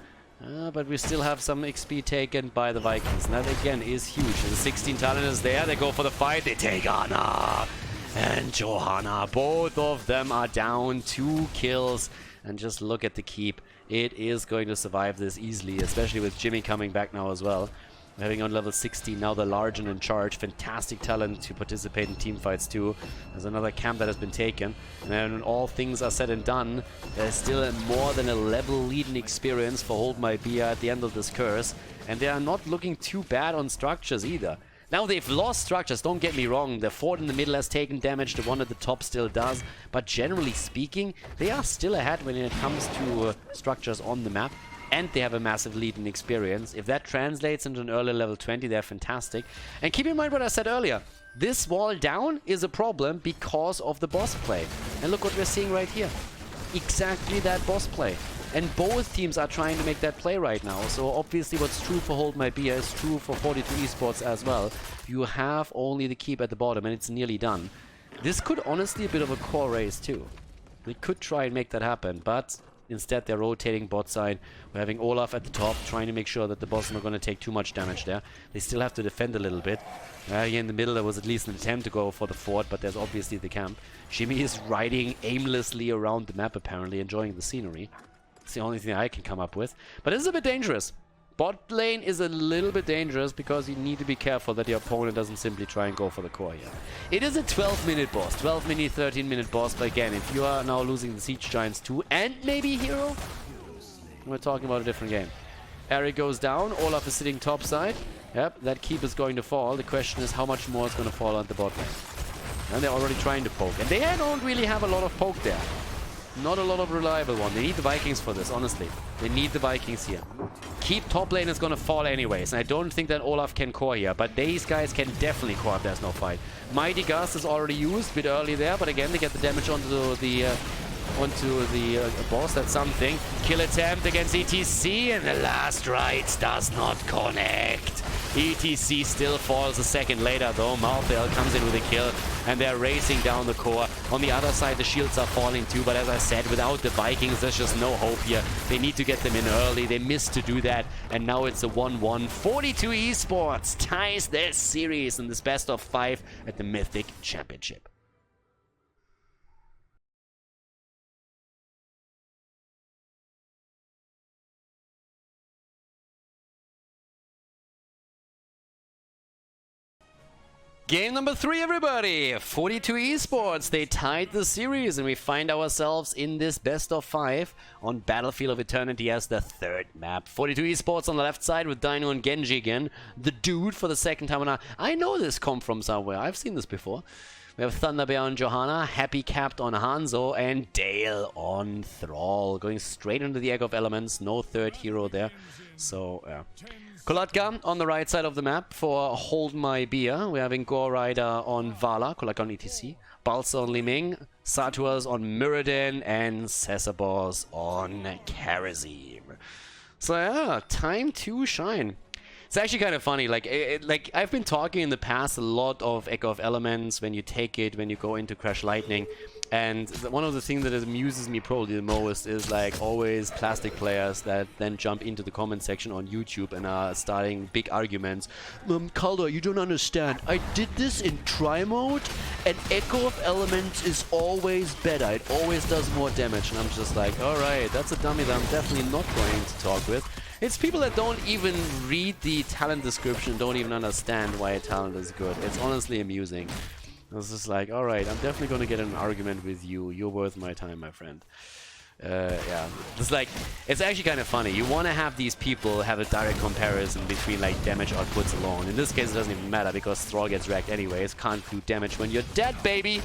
But we still have some XP taken by the Vikings. And that again is huge. The 16 talent is there. They go for the fight. They take Anna and Johanna. Both of them are down. 2 kills. And just look at the keep. It is going to survive this easily, especially with Jimmy coming back now as well. Having on level 60 now the large and in charge. Fantastic talent to participate in team fights too. There's another camp that has been taken. And when all things are said and done, there's still more than a level lead in experience for Hold My Beer at the end of this curse. And they are not looking too bad on structures either. Now they've lost structures, don't get me wrong. The fort in the middle has taken damage, the one at the top still does. But generally speaking, they are still ahead when it comes to structures on the map. And they have a massive lead in experience. If that translates into an early level 20, they're fantastic. And keep in mind what I said earlier. This wall down is a problem because of the boss play. And look what we're seeing right here. Exactly that boss play. And both teams are trying to make that play right now. So obviously what's true for Hold My Beer is true for 42 Esports as well. You have only the keep at the bottom and it's nearly done. This could honestly be a bit of a core race too. They could try and make that happen, but instead they're rotating bot side. We're having Olaf at the top, trying to make sure that the boss is not going to take too much damage there. They still have to defend a little bit. Here in the middle there was at least an attempt to go for the fort, but there's obviously the camp. Jimmy is riding aimlessly around the map apparently, enjoying the scenery. It's the only thing I can come up with. But this is a bit dangerous. Bot lane is a little bit dangerous because you need to be careful that your opponent doesn't simply try and go for the core here. It is a 12-minute boss, 12-minute, 13-minute boss, but again, if you are now losing the Siege Giants too, and maybe Hero, we're talking about a different game. Eric goes down, Olaf is sitting topside. Yep, that keep is going to fall. The question is how much more is going to fall on the bot lane. And they're already trying to poke, and they don't really have a lot of poke there. Not a lot of reliable one. They need the Vikings for this, honestly. They need the Vikings here. Keep top lane is gonna fall anyways, and I don't think that Olaf can core here, but these guys can definitely core if there's no fight. Mighty Gust is already used a bit early there, but again, they get the damage onto the boss. That's something. Kill attempt against ETC, and the last right does not connect. ETC still falls a second later though. Malthael comes in with a kill and they're racing down the core. On the other side the shields are falling too, but as I said, without the Vikings there's just no hope here. They need to get them in early. They missed to do that and now it's a 1-1. 42 Esports ties their series in this best of 5 at the Mythic Championship. Game number 3, everybody! 42 Esports, they tied the series and we find ourselves in this best of 5 on Battlefield of Eternity as the 3rd map. 42 Esports on the left side with Dino and Genji again. The dude for the second time. And I know this comp from somewhere, I've seen this before. We have Thunderbear on Johanna, Happy Capped on Hanzo, and Dale on Thrall. Going straight into the Egg of Elements, no third hero there. So, yeah. Kolatka on the right side of the map for Hold My Beer. We're having Gore Rider on Vala, Kolatka on ETC, Balsa on Liming, Satuas on Mirrodin, and Cesabos on Karazim. So yeah, time to shine. It's actually kind of funny, like I've been talking in the past a lot of Echo of Elements when you take it, when you go into Crash Lightning, and one of the things that amuses me probably the most is like always plastic players that then jump into the comment section on YouTube and are starting big arguments. Khaldor, you don't understand. I did this in try mode and Echo of Elements is always better. It always does more damage. And I'm just like, alright, that's a dummy that I'm definitely not going to talk with. It's people that don't even read the talent description, don't even understand why a talent is good. It's honestly amusing. It's just like, alright, I'm definitely going to get in an argument with you. You're worth my time, my friend. Yeah. It's like, it's actually kind of funny. You want to have these people have a direct comparison between like damage outputs alone. In this case, it doesn't even matter because Thrall gets wrecked anyways. Can't do damage when you're dead, baby!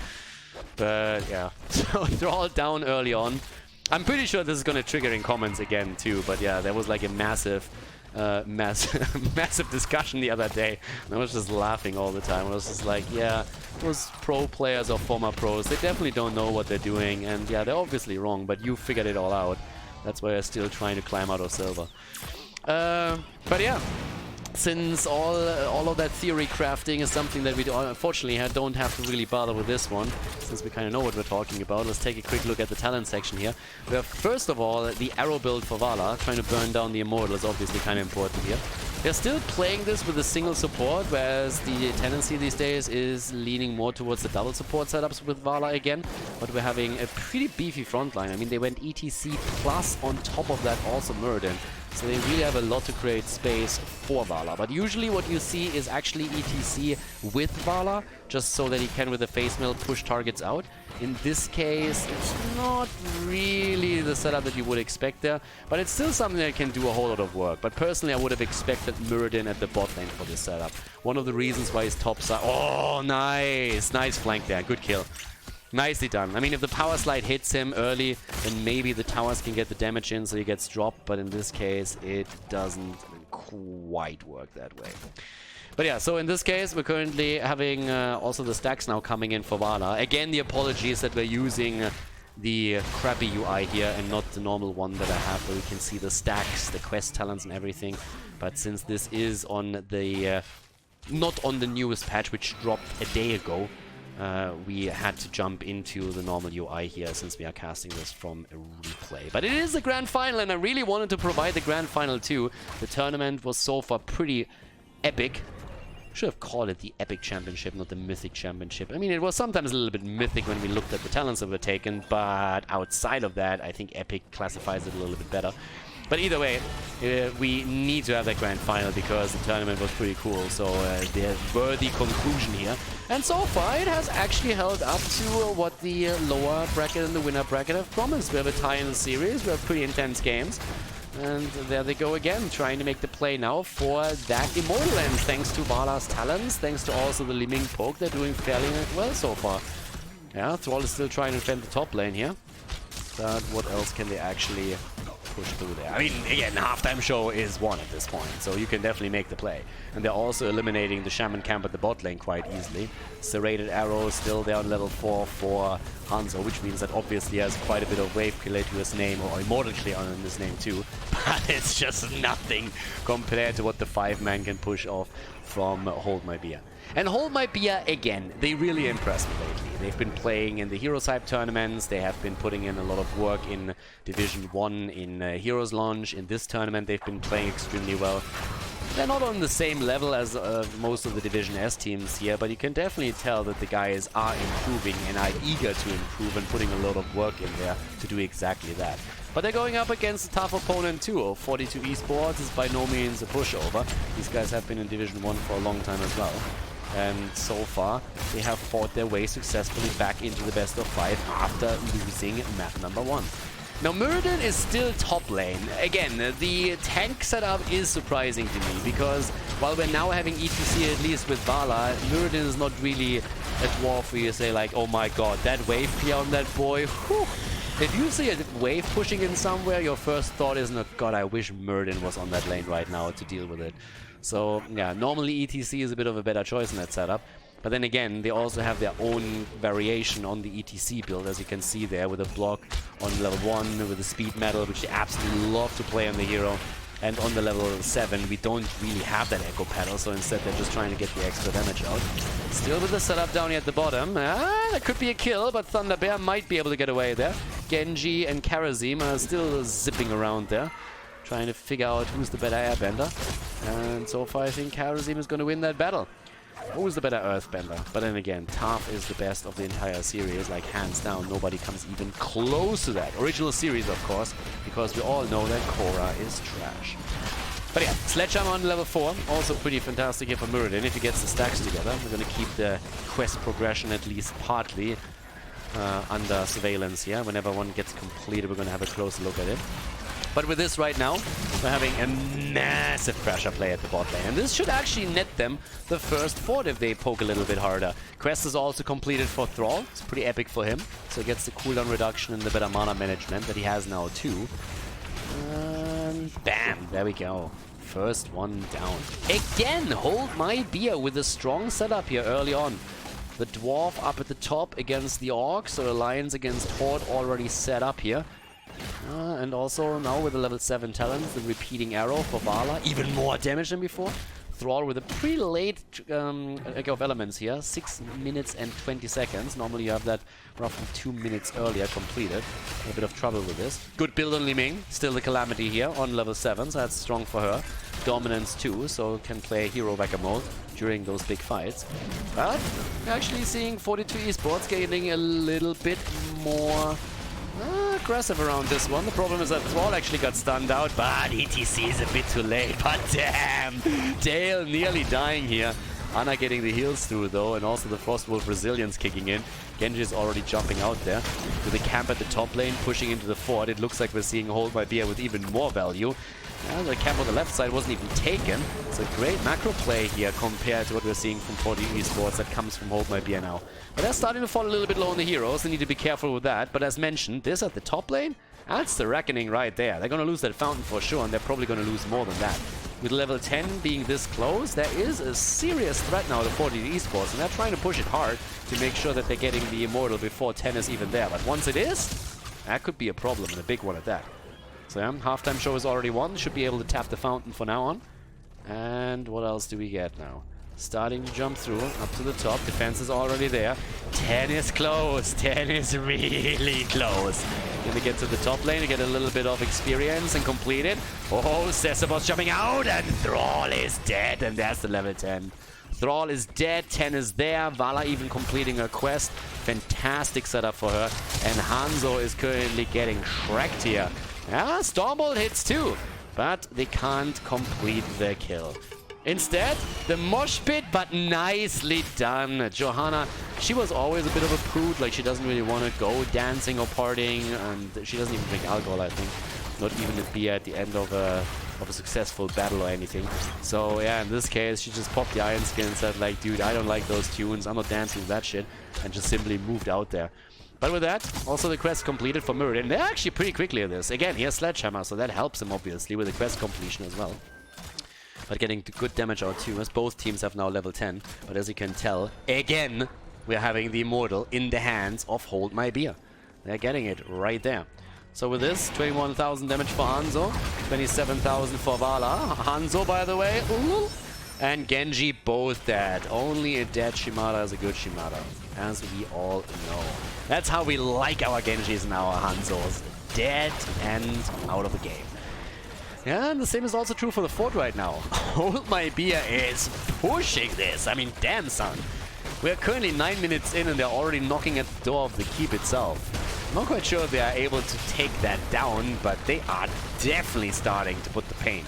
But yeah, so Thrall down early on. I'm pretty sure this is going to trigger in comments again too, but yeah, there was like a massive discussion the other day. And I was just laughing all the time. I was just like, yeah, those pro players or former pros, they definitely don't know what they're doing, and yeah, they're obviously wrong, but you figured it all out. That's why you're still trying to climb out of silver. But yeah, since all of that theory crafting is something that we unfortunately don't have to really bother with this one, since we kind of know what we're talking about, let's take a quick look at the talent section here. We have, first of all, the arrow build for Vala. Trying to burn down the Immortal is obviously kind of important here. They're still playing this with a single support, whereas the tendency these days is leaning more towards the double support setups with Vala again. But we're having a pretty beefy front line. I mean, they went ETC plus on top of that also Muradin. So they really have a lot to create space for Vala. But usually what you see is actually ETC with Vala, just so that he can, with the face mill, push targets out. In this case, it's not really the setup that you would expect there, but it's still something that can do a whole lot of work. But personally, I would have expected Muradin at the bot lane for this setup. One of the reasons why his top side... Oh, nice! Nice flank there. Good kill. Nicely done. I mean, if the power slide hits him early, then maybe the towers can get the damage in so he gets dropped, but in this case, it doesn't quite work that way. But yeah, so in this case, we're currently having also the stacks now coming in for Vala. Again, the apologies that we're using the crappy UI here and not the normal one that I have, where we can see the stacks, the quest talents and everything. But since this is on the... not on the newest patch, which dropped a day ago, we had to jump into the normal UI here since we are casting this from a replay. But it is the grand final, and I really wanted to provide the grand final too. The tournament was so far pretty epic. Should have called it the Epic Championship, not the Mythic Championship. I mean, it was sometimes a little bit mythic when we looked at the talents that were taken, but outside of that, I think Epic classifies it a little bit better. But either way, we need to have that grand final because the tournament was pretty cool. So the worthy conclusion here. And so far, it has actually held up to what the lower bracket and the winner bracket have promised. We have a tie in the series. We have pretty intense games. And there they go again, trying to make the play now for that Immortal. And thanks to Vala's talents, thanks to also the Liming poke, they're doing fairly well so far. Yeah, Thrall is still trying to defend the top lane here. But what else can they actually push through there? I mean, again, halftime show is won at this point, so you can definitely make the play. And they're also eliminating the Shaman camp at the bot lane quite easily. Serrated Arrow still there on level 4 for Hanzo, which means that obviously he has quite a bit of wave clear to his name, or Immortal clear on his name too. But it's just nothing compared to what the 5-man can push off from Hold My Beer. And Hold My Beer, again, they really impressed me lately. They've been playing in the Heroes Hype tournaments, they have been putting in a lot of work in Division 1, in Heroes Launch. In this tournament, they've been playing extremely well. They're not on the same level as most of the Division S teams here, but you can definitely tell that the guys are improving and are eager to improve and putting a lot of work in there to do exactly that. But they're going up against a tough opponent too. 42 Esports is by no means a pushover. These guys have been in Division 1 for a long time as well. And so far, they have fought their way successfully back into the best of 5 after losing map number 1. Now, Muradin is still top lane. Again, the tank setup is surprising to me, because while we're now having ETC at least with Vala, Muradin is not really a dwarf where you say like, oh my god, that wave clear on that boy, whew. If you see a wave pushing in somewhere, your first thought is, oh god, I wish Muradin was on that lane right now to deal with it. So, yeah, normally ETC is a bit of a better choice in that setup. But then again, they also have their own variation on the ETC build, as you can see there, with a block on level 1, with a speed metal, which they absolutely love to play on the hero. And on the level 7, we don't really have that echo pedal, so instead they're just trying to get the extra damage out. Still with the setup down here at the bottom. That could be a kill, but Thunder Bear might be able to get away there. Genji and Karazim are still zipping around there, trying to figure out who's the better airbender. And so far, I think Karazim is going to win that battle. Who's the better earthbender? But then again, Toph is the best of the entire series, like hands down. Nobody comes even close to that. Original series, of course, because we all know that Korra is trash. But yeah, Sledgehammer on level 4, also pretty fantastic here for Muradin. If he gets the stacks together, we're going to keep the quest progression at least partly under surveillance here. Whenever one gets completed, we're going to have a closer look at it. But with this right now, we're having a massive pressure play at the bot lane. And this should actually net them the first fort if they poke a little bit harder. Quest is also completed for Thrall. It's pretty epic for him. So he gets the cooldown reduction and the better mana management that he has now too. And bam, there we go. First one down. Again, Hold My Beer with a strong setup here early on. The Dwarf up at the top against the Orc, so Alliance against Horde already set up here. And also now with the level 7 talents, the repeating arrow for Vala, even more damage than before. Thrall with a pretty late Echo of Elements here. 6 minutes and 20 seconds. Normally you have that roughly 2 minutes earlier completed. A bit of trouble with this. Good build on Li Ming. Still the Calamity here on level 7, so that's strong for her. Dominance too, so can play hero whack-a-mole during those big fights. But we're actually seeing 42 Esports getting a little bit more aggressive around this one. The problem is that Thrall actually got stunned out, but ETC is a bit too late. But damn, Dale nearly dying here. Ana getting the heals through though, and also the Frostwolf resilience kicking in. Genji is already jumping out there. With the camp at the top lane, pushing into the fort, it looks like we're seeing Hold My Beer with even more value. And the camp on the left side wasn't even taken. It's a great macro play here compared to what we're seeing from 40 Esports that comes from Hold My Beer now. But they're starting to fall a little bit low on the heroes. They need to be careful with that. But as mentioned, this at the top lane, that's the reckoning right there. They're going to lose that fountain for sure, and they're probably going to lose more than that. With level 10 being this close, there is a serious threat now to 40 Esports, and they're trying to push it hard to make sure that they're getting the Immortal before 10 is even there. But once it is, that could be a problem, and a big one at that. So yeah, halftime show is already won. Should be able to tap the fountain for now on. And what else do we get now? Starting to jump through, up to the top. Defense is already there. 10 is close. 10 is really close. Gonna get to the top lane to get a little bit of experience and complete it. Oh, Cesar's jumping out, and Thrall is dead. And there's the level 10. Thrall is dead, 10 is there, Vala even completing her quest. Fantastic setup for her. And Hanzo is currently getting shreked here. Yeah, Stormbolt hits too, but they can't complete the kill. Instead, the mosh pit, but nicely done. Johanna, she was always a bit of a prude, like she doesn't really want to go dancing or partying, and she doesn't even drink alcohol, I think. Not even a beer at the end of a successful battle or anything. So yeah, in this case, she just popped the Iron Skin and said like, dude, I don't like those tunes, I'm not dancing with that shit, and just simply moved out there. But with that, also the quest completed for Muradin. They're actually pretty quickly at this. Again, he has Sledgehammer, so that helps him obviously with the quest completion as well. But getting good damage out too, as both teams have now level 10. But as you can tell, again, we're having the Immortal in the hands of Hold My Beer. They're getting it right there. So with this, 21,000 damage for Hanzo, 27,000 for Vala. Hanzo, by the way, and Genji both dead. Only a dead Shimada is a good Shimada, as we all know. That's how we like our Genjis and our Hanzos. Dead and out of the game. Yeah, and the same is also true for the fort right now. Hold My Beer is pushing this. I mean, damn son. We're currently 9 minutes in and they're already knocking at the door of the keep itself. I'm not quite sure if they are able to take that down, but they are definitely starting to put the pain.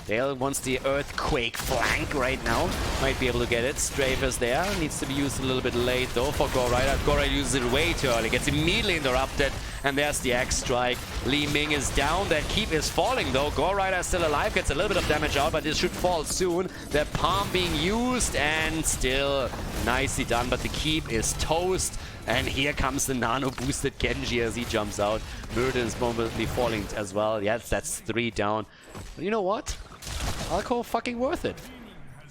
Dale wants the Earthquake flank right now. Might be able to get it. Strafe is there. Needs to be used a little bit late though for Gorrider. Gorrider uses it way too early. Gets immediately interrupted. And there's the Axe Strike. Li Ming is down. That keep is falling though. Gorrider is still alive. Gets a little bit of damage out, but this should fall soon. The palm being used and still nicely done. But the keep is toast. And here comes the nano-boosted Genji as he jumps out. Muradin is momentarily falling as well. Yes, that's 3 down. But you know what? Alco fucking worth it.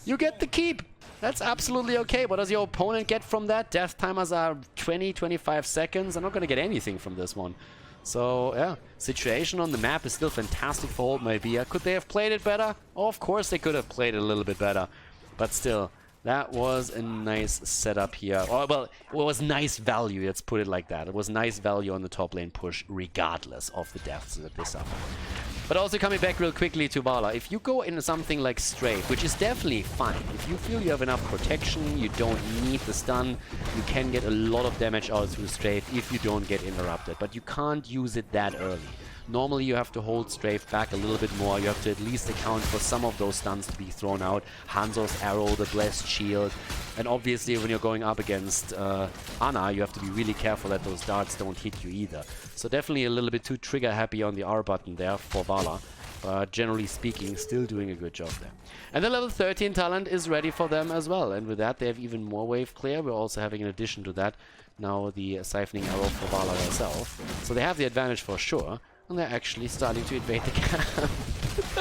You get the keep. That's absolutely okay. What does your opponent get from that? Death timers are 20-25 seconds. I'm not going to get anything from this one. So, yeah. Situation on the map is still fantastic for Hold My Beer. Could they have played it better? Oh, of course they could have played it a little bit better. But still, that was a nice setup here. Or, well, it was nice value, let's put it like that. It was nice value on the top lane push, regardless of the deaths that they suffered. But also coming back real quickly to Vala, if you go into something like Strafe, which is definitely fine, if you feel you have enough protection, you don't need the stun, you can get a lot of damage out through Strafe if you don't get interrupted. But you can't use it that early. Normally you have to hold Strafe back a little bit more. You have to at least account for some of those stuns to be thrown out. Hanzo's arrow, the blessed shield. And obviously when you're going up against Ana, you have to be really careful that those darts don't hit you either. So definitely a little bit too trigger happy on the R button there for Vala. But generally speaking, still doing a good job there. And the level 13 talent is ready for them as well. And with that, they have even more wave clear. We're also having, in addition to that, now the siphoning arrow for Vala herself. So they have the advantage for sure. And they're actually starting to invade the camp.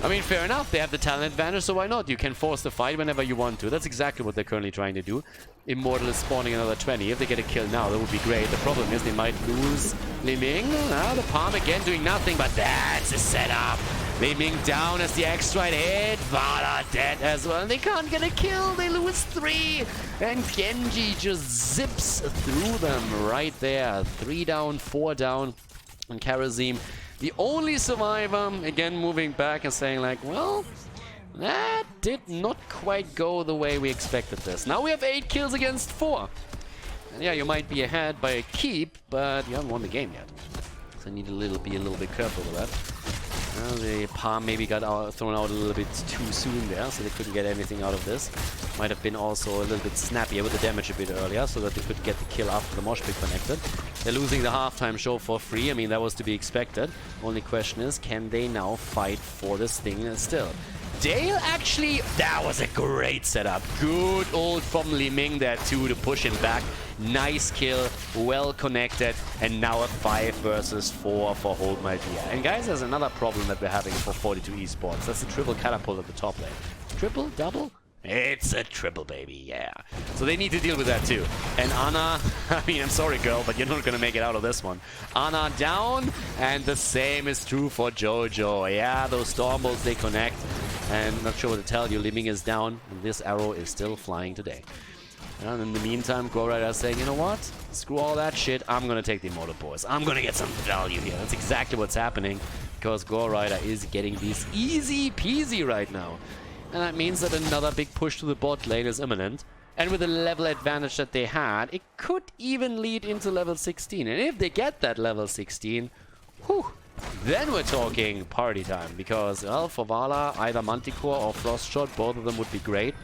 I mean, fair enough. They have the talent advantage, so why not? You can force the fight whenever you want to. That's exactly what they're currently trying to do. Immortal is spawning another 20. If they get a kill now, that would be great. The problem is they might lose Li Ming. The palm again doing nothing, but that's a setup. Li Ming down as the extra hit. Valla dead as well. And they can't get a kill. They lose 3. And Genji just zips through them right there. 3 down, 4 down. And Karazim, the only survivor, again moving back and saying like, well, that did not quite go the way we expected this. Now we have 8 kills against 4. And yeah, you might be ahead by a keep, but you haven't won the game yet. So you need to be a little bit careful with that. The palm maybe got thrown out a little bit too soon there, so they couldn't get anything out of this. Might have been also a little bit snappier with the damage a bit earlier, so that they could get the kill after the mosh pit connected. They're losing the halftime show for free. I mean, that was to be expected. Only question is, can they now fight for this thing still? Dale actually, that was a great setup. Good old from Li Ming there too to push him back. Nice kill, well connected, and now a 5 versus 4 for Hold My Beer. And guys, there's another problem that we're having for 42 Esports. That's the triple catapult at the top lane. Triple? Double? It's a triple, baby, yeah. So they need to deal with that too. And Ana, I mean, I'm sorry, girl, but you're not gonna make it out of this one. Ana down, and the same is true for Jojo. Yeah, those storm bolts, they connect. And not sure what to tell you, Li Ming is down, and this arrow is still flying today. And in the meantime, Gorrider is saying, you know what? Screw all that shit, I'm gonna take the Immortal boys. I'm gonna get some value here. That's exactly what's happening, because Gorrider is getting these easy peasy right now. And that means that another big push to the bot lane is imminent. And with the level advantage that they had, it could even lead into level 16. And if they get that level 16, whew, then we're talking party time. Because, well, for Valla, either Manticore or Frost Shot, both of them would be great.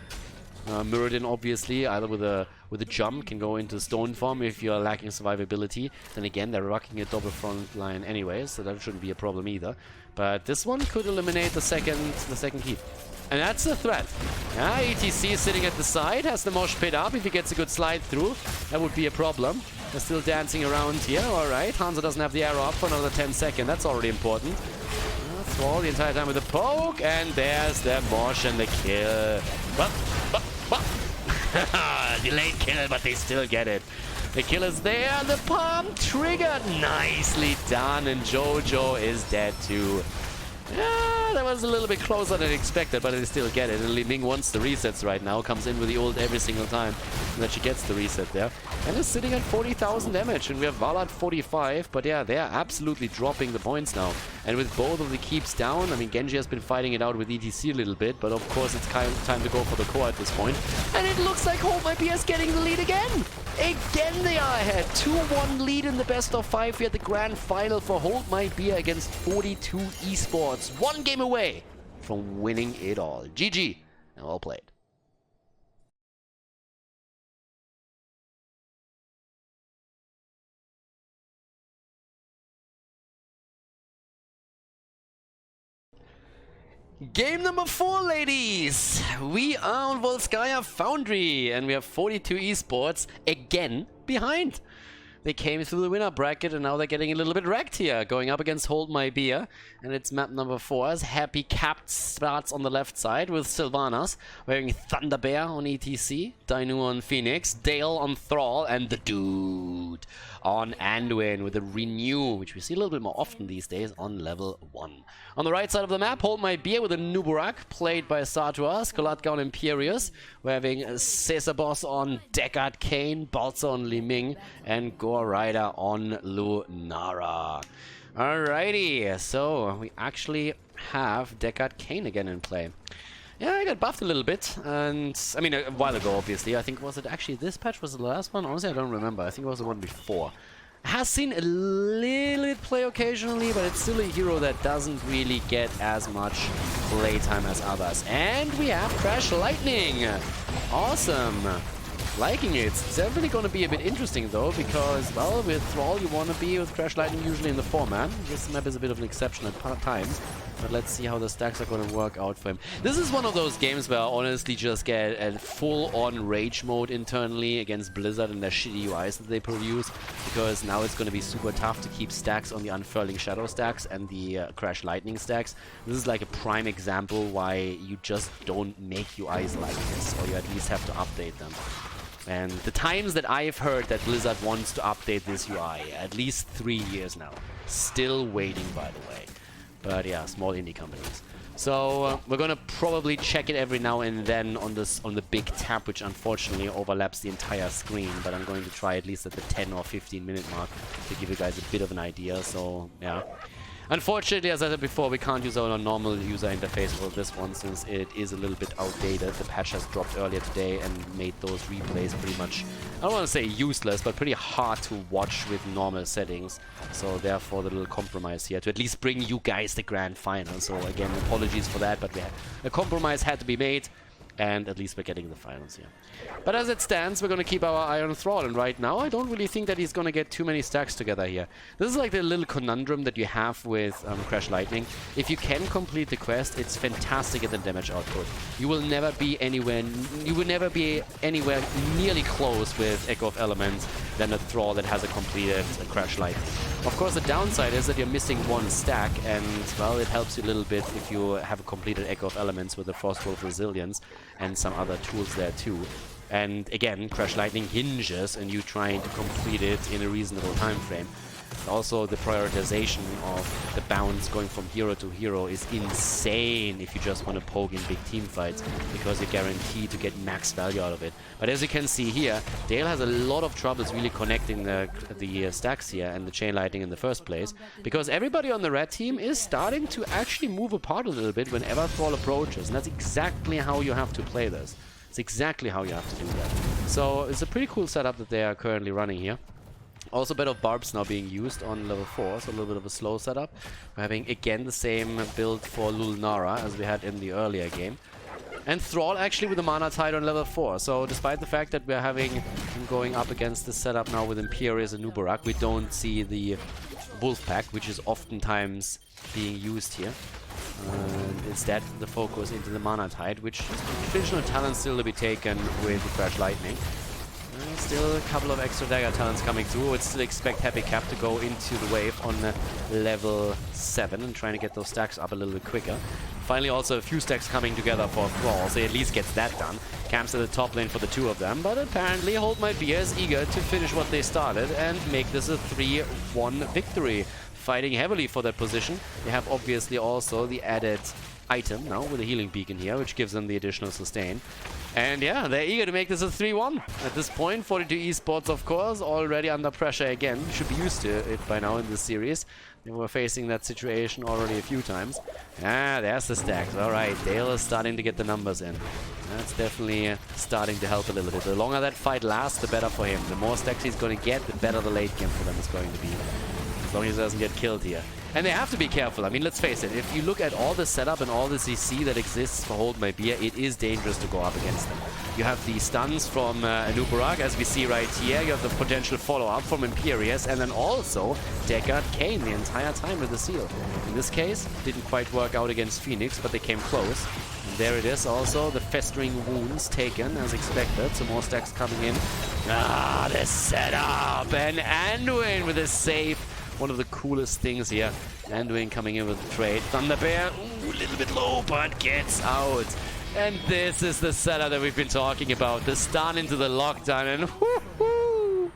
Muradin, obviously, either with a jump, can go into stone form if you're lacking survivability. Then again, they're rocking a double front line anyway, so that shouldn't be a problem either. But this one could eliminate the second keep. And that's a threat. Yeah, ETC is sitting at the side, has the mosh pit up. If he gets a good slide through, that would be a problem. They're still dancing around here. Alright, Hanzo doesn't have the arrow up for another 10 seconds. That's already important. Thrall the entire time with the poke, and there's the mosh and the kill. Delayed kill, but they still get it. The kill is there, the palm triggered. Nicely done, and Jojo is dead too. Yeah, that was a little bit closer than expected, but they still get it. And Li Ming wants the resets right now, comes in with the ult every single time, and that she gets the reset there. And is sitting at 40,000 damage, and we have Valla at 45, but yeah, they're absolutely dropping the points now. And with both of the keeps down, I mean, Genji has been fighting it out with ETC a little bit, but of course it's kind of time to go for the core at this point. And it looks like Hold My Beer is getting the lead again! Again they are ahead! 2-1 lead in the best of 5 here at the grand final for Hold My Beer against 42 Esports. 1 game away from winning it all. GG, and well played. Game number 4, ladies! We are on Volskaya Foundry, and we have 42 Esports again behind. They came through the winner bracket, and now they're getting a little bit wrecked here, going up against Hold My Beer. And it's map number 4 as Happy Capped starts on the left side with Sylvanas wearing Thunder Bear on ETC, Dainu on Phoenix, Dale on Thrall, and the Dude on Anduin with a Renew, which we see a little bit more often these days on level 1. On the right side of the map, Hold My Beer with a Nuburak, played by Satua, Skolatka on Imperius. We're having Caesar Boss on Deckard Cain, Balsa on Li Ming, and Gore Rider on Lunara. Alrighty, so we actually have Deckard Cain again in play. Yeah, I got buffed a little bit, and I mean a while ago, obviously. I think, was it actually this patch? Was it the last one? Honestly, I don't remember. I think it was the one before. Has seen a little bit play occasionally, but it's still a hero that doesn't really get as much playtime as others. And we have Crash Lightning. Awesome. Liking it. It's definitely going to be a bit interesting though, because, well, with Thrall you want to be with Crash Lightning usually in the 4-man. This map is a bit of an exception at times. But let's see how the stacks are going to work out for him. This is one of those games where I honestly just get a full-on rage mode internally against Blizzard and their shitty UIs that they produce, because now it's going to be super tough to keep stacks on the Unfurling Shadow stacks and the Crash Lightning stacks. This is like a prime example why you just don't make UIs like this, or you at least have to update them. And the times that I've heard that Blizzard wants to update this UI, at least 3 years now. Still waiting, by the way. But yeah, small indie companies. So we're gonna probably check it every now and then on the big tab, which unfortunately overlaps the entire screen. But I'm going to try at least at the 10 or 15 minute mark to give you guys a bit of an idea. So yeah. Unfortunately, as I said before, we can't use our normal user interface for this one since it is a little bit outdated. The patch has dropped earlier today and made those replays pretty much, I don't want to say useless, but pretty hard to watch with normal settings. So therefore the little compromise here to at least bring you guys the grand final. So again, apologies for that, but a compromise had to be made. And at least we're getting the finals here. But as it stands, we're going to keep our eye on Thrall. And right now, I don't really think that he's going to get too many stacks together here. This is like the little conundrum that you have with Crash Lightning. If you can complete the quest, it's fantastic at the damage output. You will never be anywhere nearly close with Echo of Elements than a Thrall that has a completed Crash Lightning. Of course, the downside is that you're missing one stack, and well, it helps you a little bit if you have a completed Echo of Elements with the Frostwolf Resilience and some other tools there too. And again, Crash Lightning hinges and you trying to complete it in a reasonable time frame. Also, the prioritization of the bounce going from hero to hero is insane if you just want to poke in big team fights, because you're guaranteed to get max value out of it. But as you can see here, Dale has a lot of troubles really connecting the stacks here and the chain lightning in the first place, because everybody on the red team is starting to actually move apart a little bit whenever Thrall approaches, and that's exactly how you have to play this. It's exactly how you have to do that. So it's a pretty cool setup that they are currently running here. Also, a bit of barbs now being used on level 4, so a little bit of a slow setup. We're having again the same build for Lulnara as we had in the earlier game. And Thrall actually with the mana tide on level 4. So despite the fact that we're having him going up against this setup now with Imperius and Nubarak, we don't see the Wolf Pack, which is oftentimes being used here. Instead, the focus into the mana tide, which is traditional talent still to be taken with the Crash Lightning. Still a couple of extra dagger talents coming through. Would still expect Happy Cap to go into the wave on level 7 and trying to get those stacks up a little bit quicker. Finally, also a few stacks coming together for Thrall, so he at least gets that done. Camps at the top lane for the two of them, but apparently Hold My Beer is eager to finish what they started and make this a 3-1 victory. Fighting heavily for that position. They have obviously also the added item now with a healing beacon here, which gives them the additional sustain. And yeah, they're eager to make this a 3-1. At this point, 42 Esports, of course, already under pressure again. Should be used to it by now in this series. They were facing that situation already a few times. Ah, there's the stacks. Alright, Dale is starting to get the numbers in. That's definitely starting to help a little bit. The longer that fight lasts, the better for him. The more stacks he's going to get, the better the late game for them is going to be. As long as he doesn't get killed here. And they have to be careful. I mean, let's face it, if you look at all the setup and all the CC that exists for Hold My Beer, it is dangerous to go up against them. You have the stuns from Nubarak, as we see right here. You have the potential follow-up from Imperius, and then also Deckard Kane the entire time with the seal. In this case, didn't quite work out against Phoenix, but they came close. And there it is also, the festering wounds taken as expected. Some more stacks coming in. Ah, the setup! And Anduin with a save. One of the coolest things here. Anduin coming in with the trade. Thunder Bear, ooh, a little bit low, but gets out. And this is the setup that we've been talking about. The stun into the lockdown, and whoo-hoo!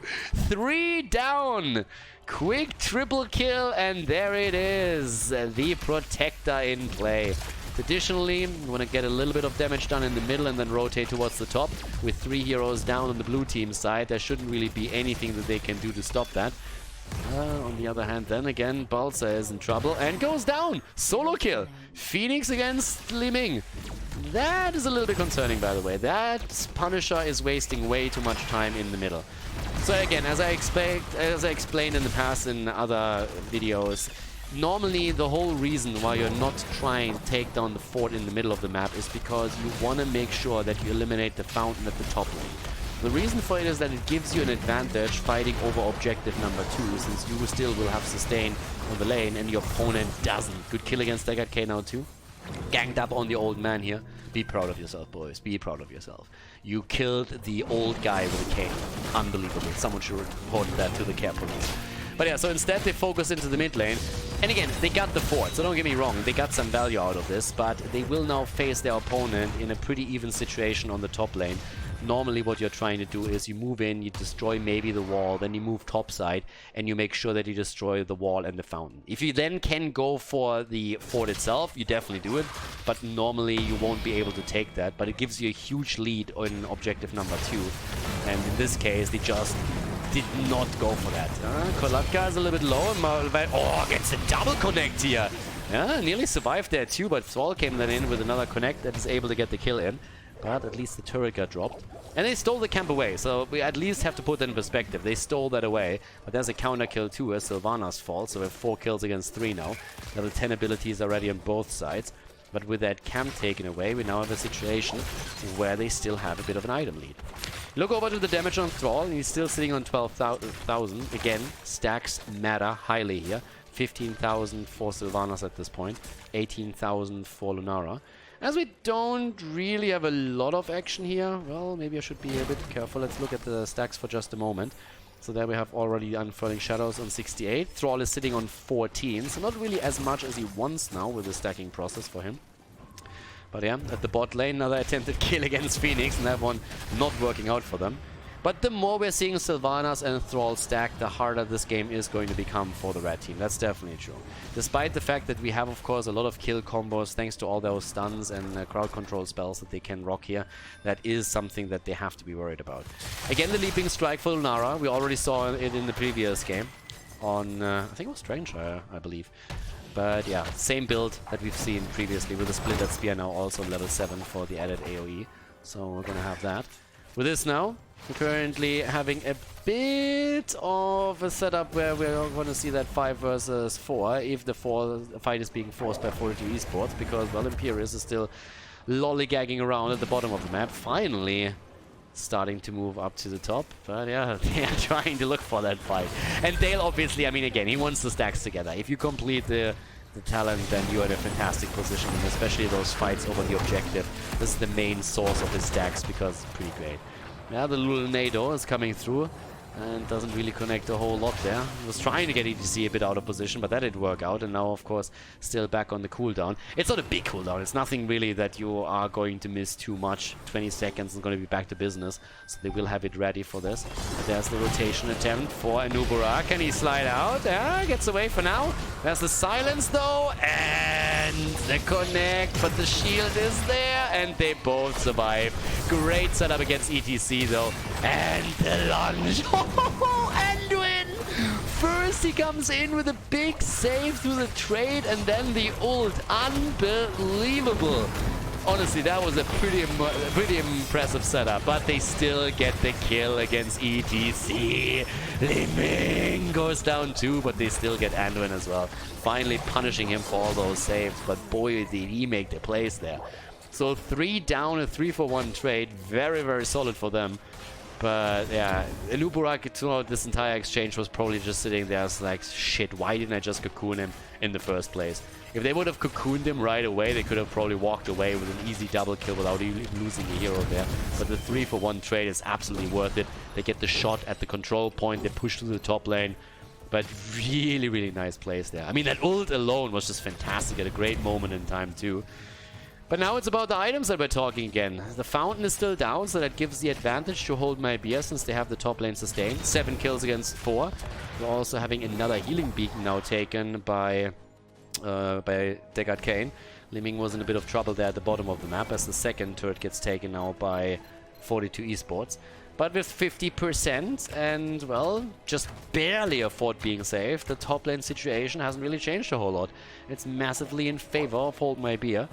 3 down. Quick triple kill, and there it is. The Protector in play. Additionally, we want to get a little bit of damage done in the middle and then rotate towards the top. With 3 heroes down on the blue team side, there shouldn't really be anything that they can do to stop that. On the other hand, then again, Balsa is in trouble and goes down. Solo kill. Phoenix against Li Ming. That is a little bit concerning, by the way. That Punisher is wasting way too much time in the middle. So again, as I explained in the past in other videos, normally the whole reason why you're not trying to take down the fort in the middle of the map is because you want to make sure that you eliminate the fountain at the top lane. The reason for it is that it gives you an advantage fighting over objective number 2, since you still will have sustain on the lane and your opponent doesn't. Good kill against Deckard K now too. Ganged up on the old man here. Be proud of yourself, boys. Be proud of yourself. You killed the old guy with a cane. Unbelievable. Someone should report that to the care police. But yeah, so instead they focus into the mid lane. And again, they got the fort, so don't get me wrong, they got some value out of this, but they will now face their opponent in a pretty even situation on the top lane. Normally what you're trying to do is you move in, you destroy maybe the wall, then you move topside, and you make sure that you destroy the wall and the fountain. If you then can go for the fort itself, you definitely do it, but normally you won't be able to take that, but it gives you a huge lead on objective number 2. And in this case, they just did not go for that. Kolatka is a little bit low. Oh, gets a double connect here. Yeah, nearly survived there too, but Thrall came then in with another connect that is able to get the kill in. But at least the turret got dropped. And they stole the camp away, so we at least have to put that in perspective. They stole that away, but there's a counter kill too as Sylvanas falls, so we have 4 kills against 3 now. Level 10 abilities already on both sides. But with that camp taken away, we now have a situation where they still have a bit of an item lead. Look over to the damage on Thrall, and he's still sitting on 12,000. Again, stacks matter highly here. 15,000 for Sylvanas at this point, 18,000 for Lunara. As we don't really have a lot of action here, well, maybe I should be a bit careful. Let's look at the stacks for just a moment. So there we have already Unfurling Shadows on 68. Thrall is sitting on 14, so not really as much as he wants now with the stacking process for him. But yeah, at the bot lane, another attempted kill against Phoenix, and that one not working out for them. But the more we're seeing Sylvanas and Thrall stack, the harder this game is going to become for the red team. That's definitely true. Despite the fact that we have, of course, a lot of kill combos thanks to all those stuns and crowd control spells that they can rock here, that is something that they have to be worried about. Again, the Leaping Strike for Lunara. We already saw it in the previous game on, I think it was Strange, I believe. But yeah, same build that we've seen previously with the Splintered Spear now also level 7 for the added AoE. So we're gonna have that. With this now, we're currently having a bit of a setup where we're going to see that 5 versus 4 if the fight is being forced by 42 Esports, because, well, Imperius is still lollygagging around at the bottom of the map, finally starting to move up to the top. But yeah, they are trying to look for that fight. And Dale, obviously, I mean, again, he wants the stacks together. If you complete the talent, then you're in a fantastic position, and especially those fights over the objective. This is the main source of his stacks because it's pretty great. Yeah, the little Nado is coming through and doesn't really connect a whole lot there. He was trying to get EDC a bit out of position, but that didn't work out, and now, of course, still back on the cooldown. It's not a big cooldown. It's nothing really that you are going to miss too much. 20 seconds is going to be back to business, so they will have it ready for this. But there's the rotation attempt for Anubara. Can he slide out? Yeah, gets away for now. There's the silence, though, and the connect, but the shield is there, and they both survive. Great setup against ETC, though, and the lunge. Anduin! First he comes in with a big save through the trade, and then the ult. Unbelievable. Honestly, that was a pretty impressive setup, but they still get the kill against ETC. Liming goes down too, but they still get Anduin as well. Finally punishing him for all those saves, but boy, did he make the plays there. So 3 down, a 3-for-1 trade. Very, very solid for them. But yeah, Anuburak throughout this entire exchange was probably just sitting there as like, shit, why didn't I just cocoon him in the first place? If they would have cocooned him right away, they could have probably walked away with an easy double kill without even losing a hero there. But the 3-for-1 trade is absolutely worth it. They get the shot at the control point, they push through the top lane. But really, really nice plays there. I mean, that ult alone was just fantastic at a great moment in time too. But now it's about the items that we're talking again. The fountain is still down, so that gives the advantage to hold my beer since they have the top lane sustained. 7 kills against 4. We're also having another healing beacon now taken by Deckard Cain. Liming was in a bit of trouble there at the bottom of the map as the second turret gets taken now by 42 Esports. But with 50% and, well, just barely a fort being saved, the top lane situation hasn't really changed a whole lot. It's massively in favor of Hold My Beer.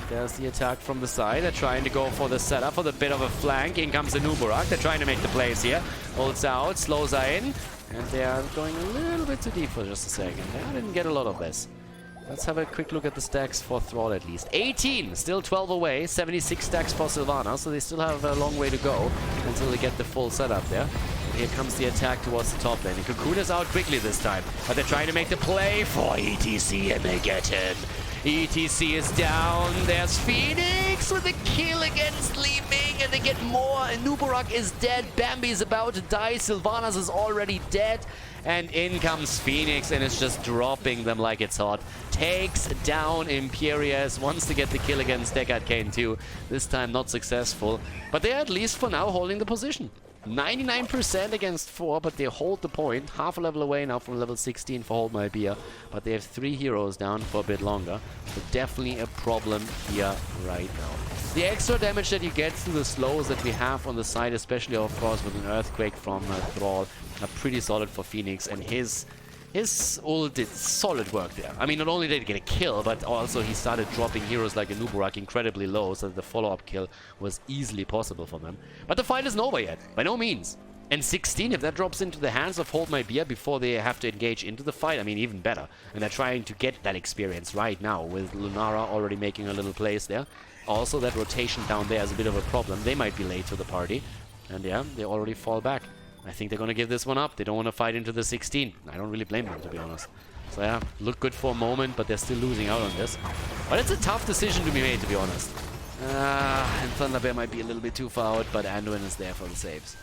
There's the attack from the side. They're trying to go for the setup, for the bit of a flank. In comes the Nubarak. They're trying to make the plays here. Holds out, slows her in. And they are going a little bit too deep for just a second. I didn't get a lot of this. Let's have a quick look at the stacks for Thrall at least. 18! Still 12 away. 76 stacks for Sylvana, so they still have a long way to go until they get the full setup there. And here comes the attack towards the top lane. And Cocoon is out quickly this time, but they're trying to make the play for ETC, and they get him. ETC is down. There's Phoenix with a kill against Li Ming, and they get more. Nubarak is dead. Bambi is about to die. Sylvanas is already dead. And in comes Phoenix, and it's just dropping them like it's hot. Takes down Imperius, wants to get the kill against Deckard Cain too. This time not successful, but they're at least for now holding the position. 99% against 4, but they hold the point. Half a level away now from level 16 for Hold My Beer, but they have 3 heroes down for a bit longer. So definitely a problem here right now. The extra damage that you get through the slows that we have on the side, especially of course with an Earthquake from Thrall, are pretty solid for Phoenix, and his ult did solid work there. I mean, not only did he get a kill, but also he started dropping heroes like a Nubarak incredibly low, so that the follow-up kill was easily possible for them. But the fight isn't over yet, by no means. And 16, if that drops into the hands of Hold My Beer before they have to engage into the fight, I mean, even better. And they're trying to get that experience right now, with Lunara already making a little place there. Also, that rotation down there is a bit of a problem. They might be late to the party. And yeah, they already fall back. I think they're going to give this one up. They don't want to fight into the 16. I don't really blame them, to be honest. So yeah, look good for a moment, but they're still losing out on this. But it's a tough decision to be made, to be honest. And Thunderbear might be a little bit too far out, but Anduin is there for the saves.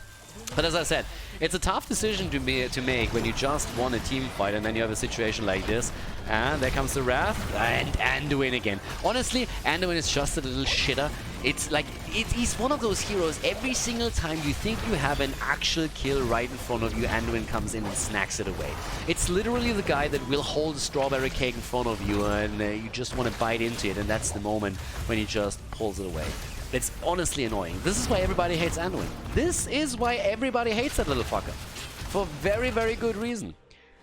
But as I said, it's a tough decision to make when you just won a team fight and then you have a situation like this. And there comes the Wrath and Anduin again. Honestly, Anduin is just a little shitter. It's like, he's one of those heroes, every single time you think you have an actual kill right in front of you, Anduin comes in and snacks it away. It's literally the guy that will hold a strawberry cake in front of you and you just want to bite into it, and that's the moment when he just pulls it away. It's honestly annoying. This is why everybody hates Anduin. This is why everybody hates that little fucker. For very, very good reason.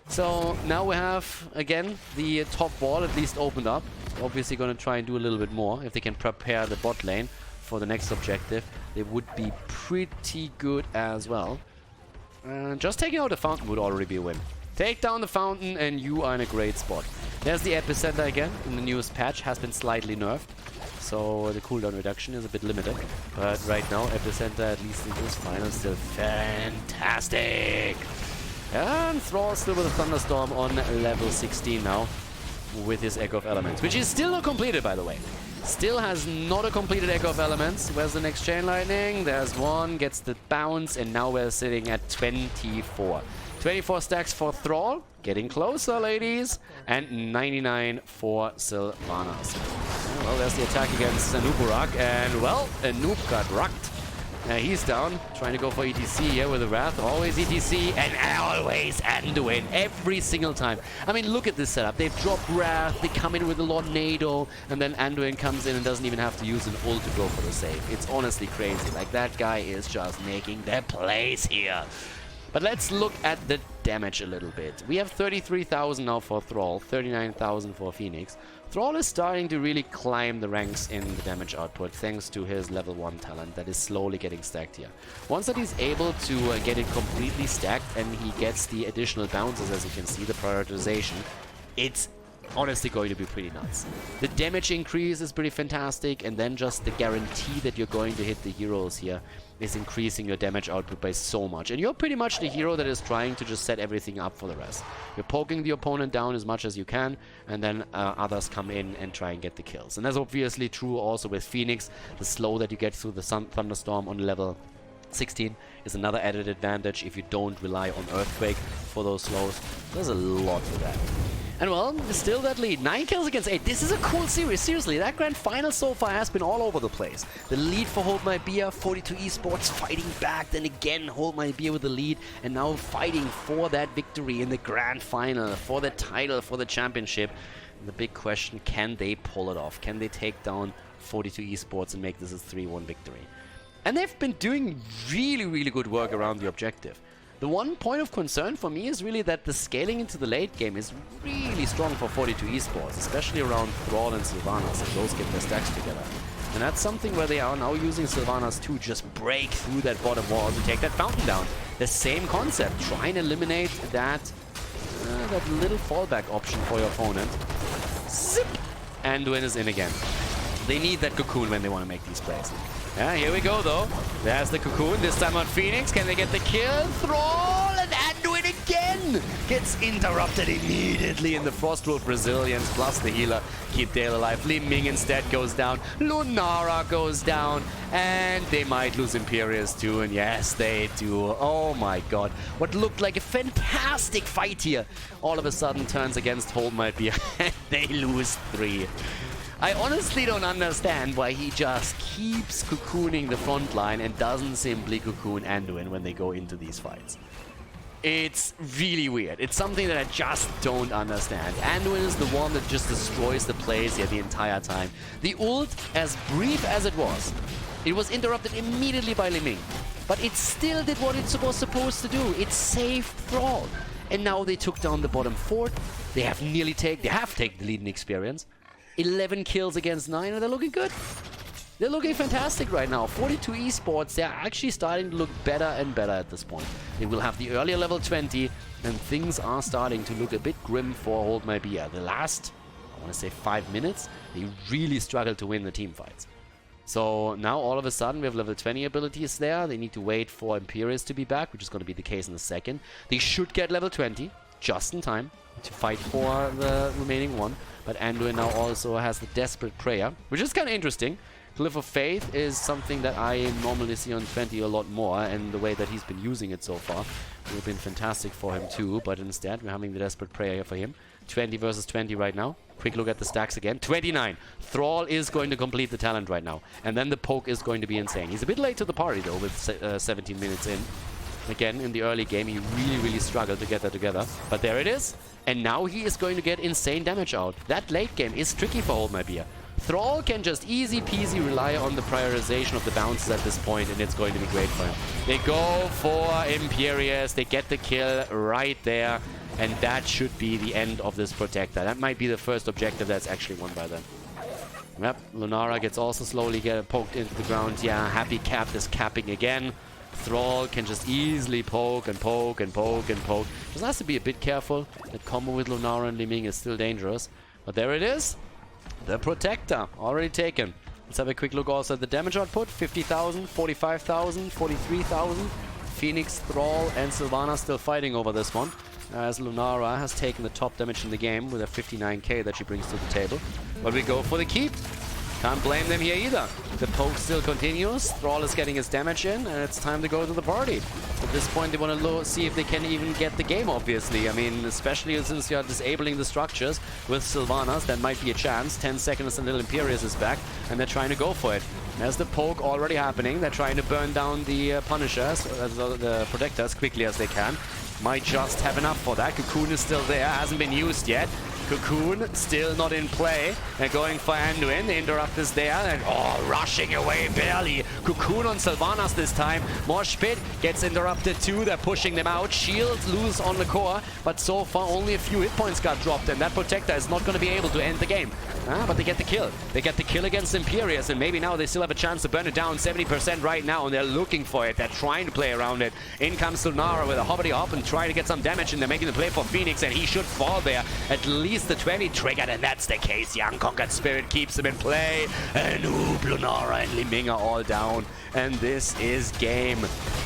So now we have, again, the top wall at least opened up. Obviously going to try and do a little bit more. If they can prepare the bot lane for the next objective, they would be pretty good as well. Just taking out the fountain would already be a win. Take down the fountain and you are in a great spot. There's the epicenter again in the newest patch, has been slightly nerfed. So the cooldown reduction is a bit limited. But right now, epicenter, at least in this final, is still fantastic. And Thrall still with a thunderstorm on level 16 now, with his Echo of Elements, which is still not completed, by the way. Still has not a completed Echo of Elements. Where's the next Chain Lightning? There's one, gets the bounce, and now we're sitting at 24. 24 stacks for Thrall, getting closer, ladies, and 99 for Sylvanas. Well, there's the attack against Nubarak, and well, Noob got rocked. He's down, trying to go for ETC here with the Wrath. Always ETC, and always Anduin, every single time. I mean, look at this setup. They've dropped Wrath, they come in with a Tornado, and then Anduin comes in and doesn't even have to use an ult to go for the save. It's honestly crazy. Like, that guy is just making their plays here. But let's look at the damage a little bit. We have 33,000 now for Thrall, 39,000 for Phoenix. Thrall is starting to really climb the ranks in the damage output thanks to his level 1 talent that is slowly getting stacked here. Once that he's able to get it completely stacked and he gets the additional bounces, as you can see, the prioritization, it's honestly going to be pretty nuts. The damage increase is pretty fantastic, and then just the guarantee that you're going to hit the heroes here is increasing your damage output by so much. And you're pretty much the hero that is trying to just set everything up for the rest. You're poking the opponent down as much as you can, and then others come in and try and get the kills. And that's obviously true also with Phoenix. The slow that you get through the thunderstorm on level 16 is another added advantage if you don't rely on Earthquake for those slows. There's a lot to that. And well, still that lead. 9 kills against 8. This is a cool series. Seriously, that grand final so far has been all over the place. The lead for Hold My Beer, 42 Esports fighting back. Then again, Hold My Beer with the lead. And now fighting for that victory in the grand final, for the title, for the championship. And the big question, can they pull it off? Can they take down 42 Esports and make this a 3-1 victory? And they've been doing really, really good work around the objective. The one point of concern for me is really that the scaling into the late game is really strong for 42 Esports, especially around Thrall and Sylvanas, if those get their stacks together. And that's something where they are now using Sylvanas to just break through that bottom wall to take that fountain down. The same concept, try and eliminate that little fallback option for your opponent. Zip! Anduin is in again. They need that cocoon when they want to make these plays. Yeah, here we go though. There's the cocoon, this time on Phoenix. Can they get the kill? Thrall and Anduin again! Gets interrupted immediately in the Frostwolf Brazilians, plus the healer keep Dale alive. Li Ming instead goes down. Lunara goes down. And they might lose Imperius too, and yes, they do. Oh my god. What looked like a fantastic fight here all of a sudden turns against Hold My Beer, and they lose 3. I honestly don't understand why he just keeps cocooning the front line and doesn't simply cocoon Anduin when they go into these fights. It's really weird. It's something that I just don't understand. Anduin is the one that just destroys the plays here the entire time. The ult, as brief as it was interrupted immediately by Li Ming. But it still did what it was supposed to do. It saved Thrall. And now they took down the bottom fort. They have taken the lead in experience. 11 kills against 9, and they're looking good. They're looking fantastic right now. 42 esports, they're actually starting to look better and better at this point. They will have the earlier level 20, and things are starting to look a bit grim for Hold My Beer. The last, I want to say 5 minutes, they really struggled to win the team fights. So now all of a sudden we have level 20 abilities there. They need to wait for Imperius to be back, which is going to be the case in a second. They should get level 20 just in time to fight for the remaining one. But Anduin now also has the Desperate Prayer, which is kind of interesting. Glyph of Faith is something that I normally see on 20 a lot more, and the way that he's been using it so far would have been fantastic for him too, but instead we're having the Desperate Prayer here for him. 20 versus 20 right now. Quick look at the stacks again. 29. Thrall is going to complete the talent right now, and then the poke is going to be insane. He's a bit late to the party though, with 17 minutes in. Again, in the early game, he really struggled to get that together. But there it is. And now he is going to get insane damage out. That late game is tricky for Hold My Beer. Thrall can just easy peasy rely on the prioritization of the bounces at this point, and it's going to be great for him. They go for Imperius. They get the kill right there. And that should be the end of this Protector. That might be the first objective that's actually won by them. Yep, Lunara gets also slowly poked into the ground. Yeah, Happy Cap is capping again. Thrall can just easily poke and poke and poke and poke. Just has to be a bit careful. That combo with Lunara and Li Ming is still dangerous. But there it is. The Protector already taken. Let's have a quick look also at the damage output. 50,000, 45,000, 43,000. Phoenix, Thrall and Sylvana still fighting over this one, as Lunara has taken the top damage in the game with a 59k that she brings to the table. But we go for the keep. Can't blame them here either. The poke still continues. Thrall is getting his damage in, and it's time to go to the party. At this point, they want to see if they can even get the game, obviously. I mean, especially since you're disabling the structures with Sylvanas, that might be a chance. 10 seconds until Imperius is back, and they're trying to go for it. There's the poke already happening. They're trying to burn down the Punishers, the Protectors, as quickly as they can. Might just have enough for that. Cocoon is still there, hasn't been used yet. Cocoon still not in play. They're going for Anduin. The interrupt is there. And rushing away barely. Cocoon on Sylvanas this time. Mosh Pit gets interrupted too. They're pushing them out. Shields loose on the core. But so far only a few hit points got dropped. And that Protector is not going to be able to end the game. But they get the kill. They get the kill against Imperius. And maybe now they still have a chance to burn it down. 70% right now. And they're looking for it. They're trying to play around it. In comes Lunara with a hoppity hop and trying to get some damage. And they're making the play for Phoenix. And he should fall there. At least the 20 triggered, and that's the case. Young Conquered Spirit keeps him in play, and Lunara and Li Ming are all down, and this is game.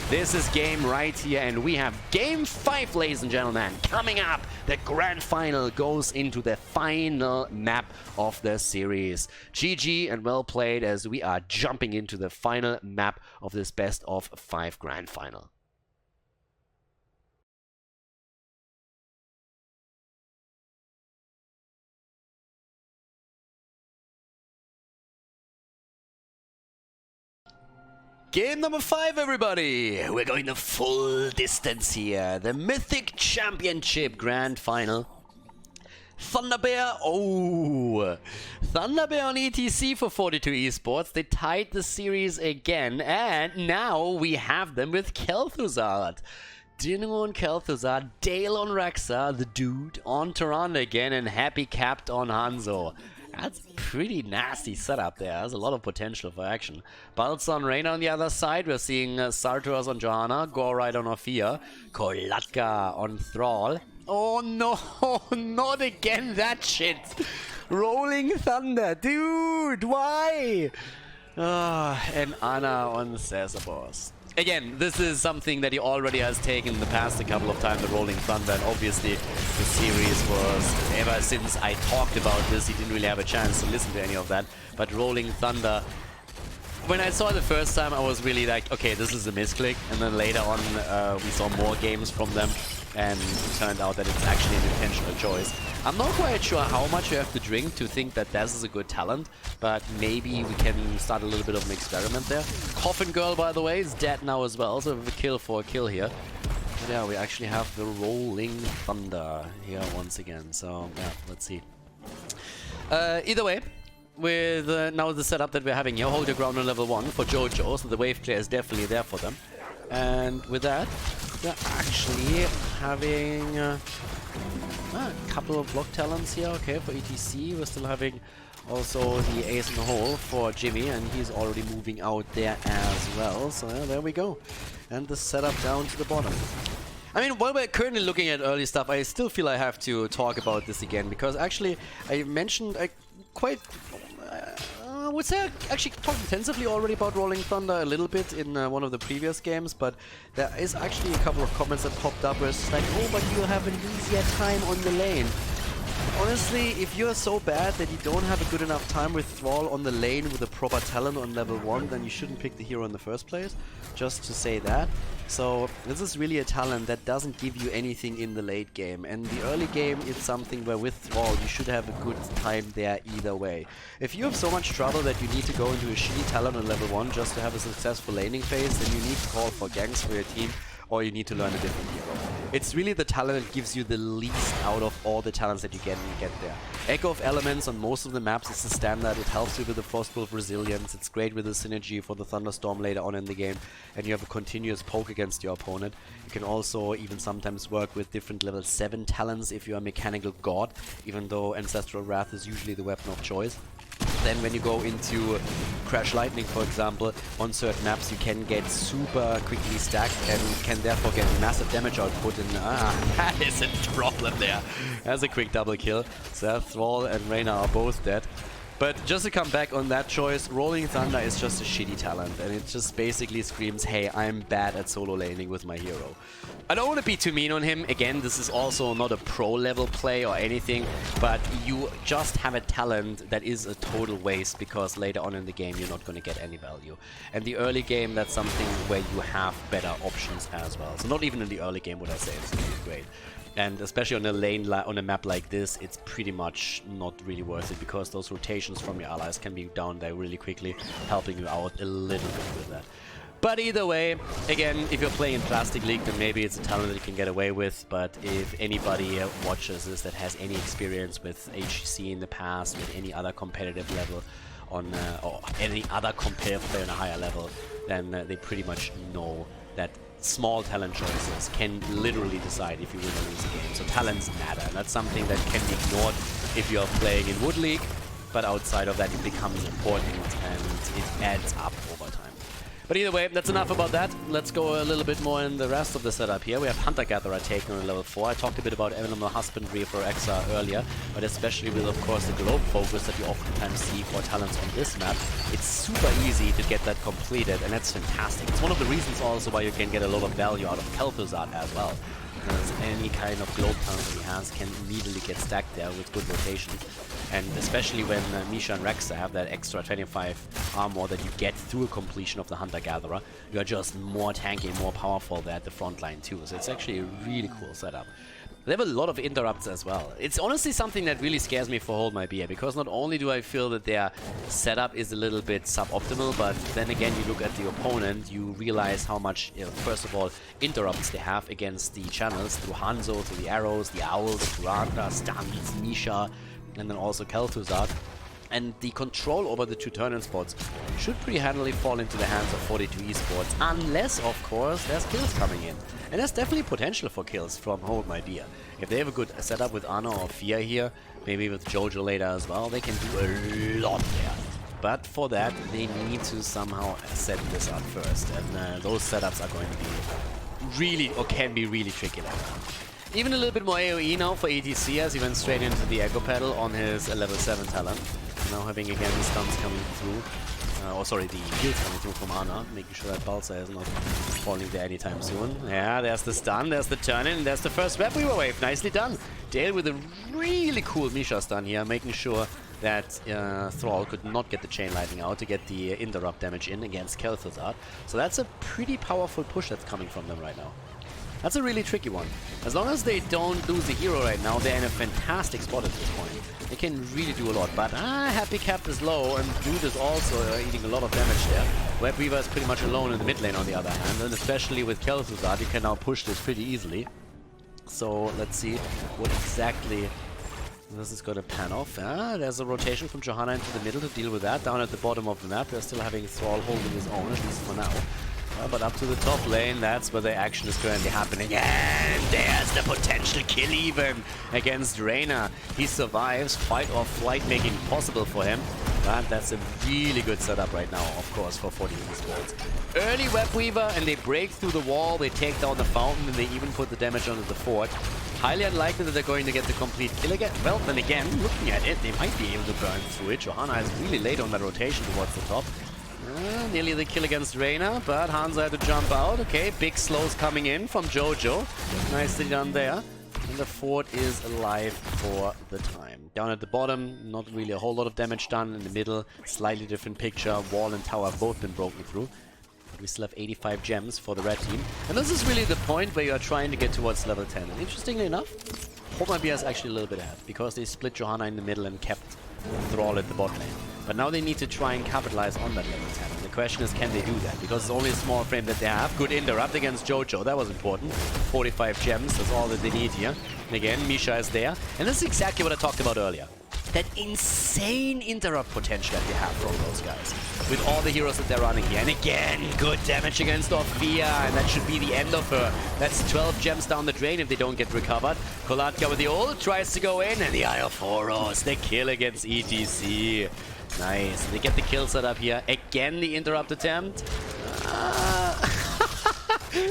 This is game right here, and we have game 5, ladies and gentlemen, coming up. The grand final goes into the final map of the series. GG and well played, as we are jumping into the final map of this best of 5 grand final. Game number 5, everybody! We're going the full distance here. The Mythic Championship Grand Final. Thunderbear, Thunderbear on ETC for 42 esports. They tied the series again, and now we have them with Kel'Thuzad. Dino on Kel'Thuzad, Dale on Rexa, the dude on Tyrande again, and Happy Capped on Hanzo. That's a pretty nasty setup there. There's a lot of potential for action. Balz on Reyna on the other side. We're seeing Sartoras on Johanna, Goride on Ophia, Kolatka on Thrall. Oh no, not again that shit. Rolling Thunder, dude, why? And Anna on Caesarboss. Again, this is something that he already has taken in the past a couple of times, the Rolling Thunder, and obviously the series was, ever since I talked about this, he didn't really have a chance to listen to any of that. But Rolling Thunder, when I saw it the first time, I was really like, okay, this is a misclick. And then later on, we saw more games from them, and it turned out that it's actually an intentional choice. I'm not quite sure how much you have to drink to think that Daz is a good talent, but maybe we can start a little bit of an experiment there. Coffin Girl, by the way, is dead now as well, so we have a kill for a kill here. But yeah, we actually have the Rolling Thunder here once again, so yeah, let's see. Either way, with now the setup that we're having here, hold your ground on level 1 for JoJo, so the wave clear is definitely there for them. And with that, we're actually having a couple of block talents here, okay, for ETC. We're still having also the ace in the hole for Jimmy, and he's already moving out there as well. So yeah, there we go. And the setup down to the bottom. I mean, while we're currently looking at early stuff, I still feel I have to talk about this again, because actually I mentioned I would say I actually talked intensively already about Rolling Thunder a little bit in one of the previous games, but there is actually a couple of comments that popped up where it's like, oh, but you have an easier time on the lane. Honestly, if you're so bad that you don't have a good enough time with Thrall on the lane with a proper talent on level 1, then you shouldn't pick the hero in the first place, just to say that. So this is really a talent that doesn't give you anything in the late game, and the early game is something where with Thrall you should have a good time there either way. If you have so much trouble that you need to go into a shitty talent on level 1 just to have a successful laning phase, then you need to call for ganks for your team, or you need to learn a different hero. It's really the talent that gives you the least out of all the talents that you get when you get there. Echo of Elements on most of the maps is the standard. It helps you with the Frostwolf resilience. It's great with the synergy for the Thunderstorm later on in the game, and you have a continuous poke against your opponent. You can also even sometimes work with different level 7 talents if you're a mechanical god, even though Ancestral Wrath is usually the weapon of choice. Then when you go into Crash Lightning, for example, on certain maps you can get super quickly stacked and can therefore get massive damage output, and that is a problem there. That's a quick double kill. So Thrall and Reyna are both dead. But just to come back on that choice, Rolling Thunder is just a shitty talent, and it just basically screams, hey, I'm bad at solo laning with my hero. I don't want to be too mean on him. Again, this is also not a pro level play or anything, but you just have a talent that is a total waste, because later on in the game you're not going to get any value. And the early game, that's something where you have better options as well. So not even in the early game would I say it's really great. And especially on a lane on a map like this, it's pretty much not really worth it, because those rotations from your allies can be down there really quickly, helping you out a little bit with that. But either way, again, if you're playing in Plastic League, then maybe it's a talent that you can get away with. But if anybody watches this that has any experience with HC in the past, with any other competitive level on or any other competitive player on a higher level, then they pretty much know that small talent choices can literally decide if you win or lose a game. So talents matter, and that's something that can be ignored if you're playing in Wood League, but outside of that it becomes important and it adds up over time. But either way, that's enough about that. Let's go a little bit more in the rest of the setup here. We have Hunter Gatherer taken on level 4. I talked a bit about Animal Husbandry for Exa earlier, but especially with, of course, the globe focus that you oftentimes see for talents on this map, it's super easy to get that completed, and that's fantastic. It's one of the reasons also why you can get a lot of value out of Kel'Thuzad as well, because any kind of globe talent that he has can immediately get stacked there with good rotations. And especially when Misha and Rexa have that extra 25 armor that you get through a completion of the Hunter-Gatherer, you're just more tanky, more powerful there at the front line too. So it's actually a really cool setup. They have a lot of interrupts as well. It's honestly something that really scares me for Hold My Beer, because not only do I feel that their setup is a little bit suboptimal, but then again you look at the opponent, you realize how much, first of all, interrupts they have against the channels, through Hanzo, through the arrows, the owls, Kuranda, stuns, Misha, and then also Kel'Thuzad. And the control over the two turn-in spots should pretty handily fall into the hands of 42 Esports, unless, of course, there's kills coming in. And there's definitely potential for kills from Hold My Beer. If they have a good setup with Anna or Fia here, maybe with Jojo later as well, they can do a lot there. But for that, they need to somehow set this up first, and those setups are going to be really, or can be really tricky later on. Even a little bit more AoE now for ETC as he went straight into the Echo Pedal on his level 7 talent. Now having again the stuns coming through. Oh, sorry, the heals coming through from Ana, making sure that Balsa is not falling there anytime soon. Yeah, there's the stun, there's the turn-in, there's the first Web Weaver wave. Nicely done. Dale with a really cool Misha stun here, making sure that Thrall could not get the chain lightning out to get the interrupt damage in against Khaldor. So that's a pretty powerful push that's coming from them right now. That's a really tricky one. As long as they don't lose the hero right now, they're in a fantastic spot at this point. They can really do a lot, but Happy Cap is low, and Dude is also eating a lot of damage there. Web Weaver is pretty much alone in the mid lane on the other hand, and especially with Khaldor, you can now push this pretty easily. So let's see what exactly this is going to pan off. There's a rotation from Johanna into the middle to deal with that. Down at the bottom of the map, they're still having Thrall holding his own, at least for now. But up to the top lane, that's where the action is currently happening. And there's the potential kill even against Reyna. He survives, fight or flight making it possible for him. But that's a really good setup right now, of course, for 40 Esports. Early Web Weaver, and they break through the wall, they take down the fountain, and they even put the damage onto the fort. Highly unlikely that they're going to get the complete kill again. Well, then again, looking at it, they might be able to burn through it. Johanna is really late on that rotation towards the top. Nearly the kill against Reyna, but Hansa had to jump out. Okay, big slows coming in from Jojo. Nicely done there. And the fort is alive for the time. Down at the bottom, not really a whole lot of damage done. In the middle, slightly different picture. Wall and tower have both been broken through. But we still have 85 gems for the red team. And this is really the point where you are trying to get towards level 10. And interestingly enough, Homabia is actually a little bit ahead, because they split Johanna in the middle and kept Thrall at the bot lane. But now they need to try and capitalize on that level 10. And the question is, can they do that? Because it's only a small frame that they have. Good interrupt against Jojo, that was important. 45 gems, that's all that they need here. And again, Misha is there. And this is exactly what I talked about earlier. That insane interrupt potential that they have from those guys. With all the heroes that they're running here. And again, good damage against Orphea. And that should be the end of her. That's 12 gems down the drain if they don't get recovered. Kolatka with the ult tries to go in. And the Eye of Horus, the kill against ETC. Nice. They get the kill set up here. Again, the interrupt attempt.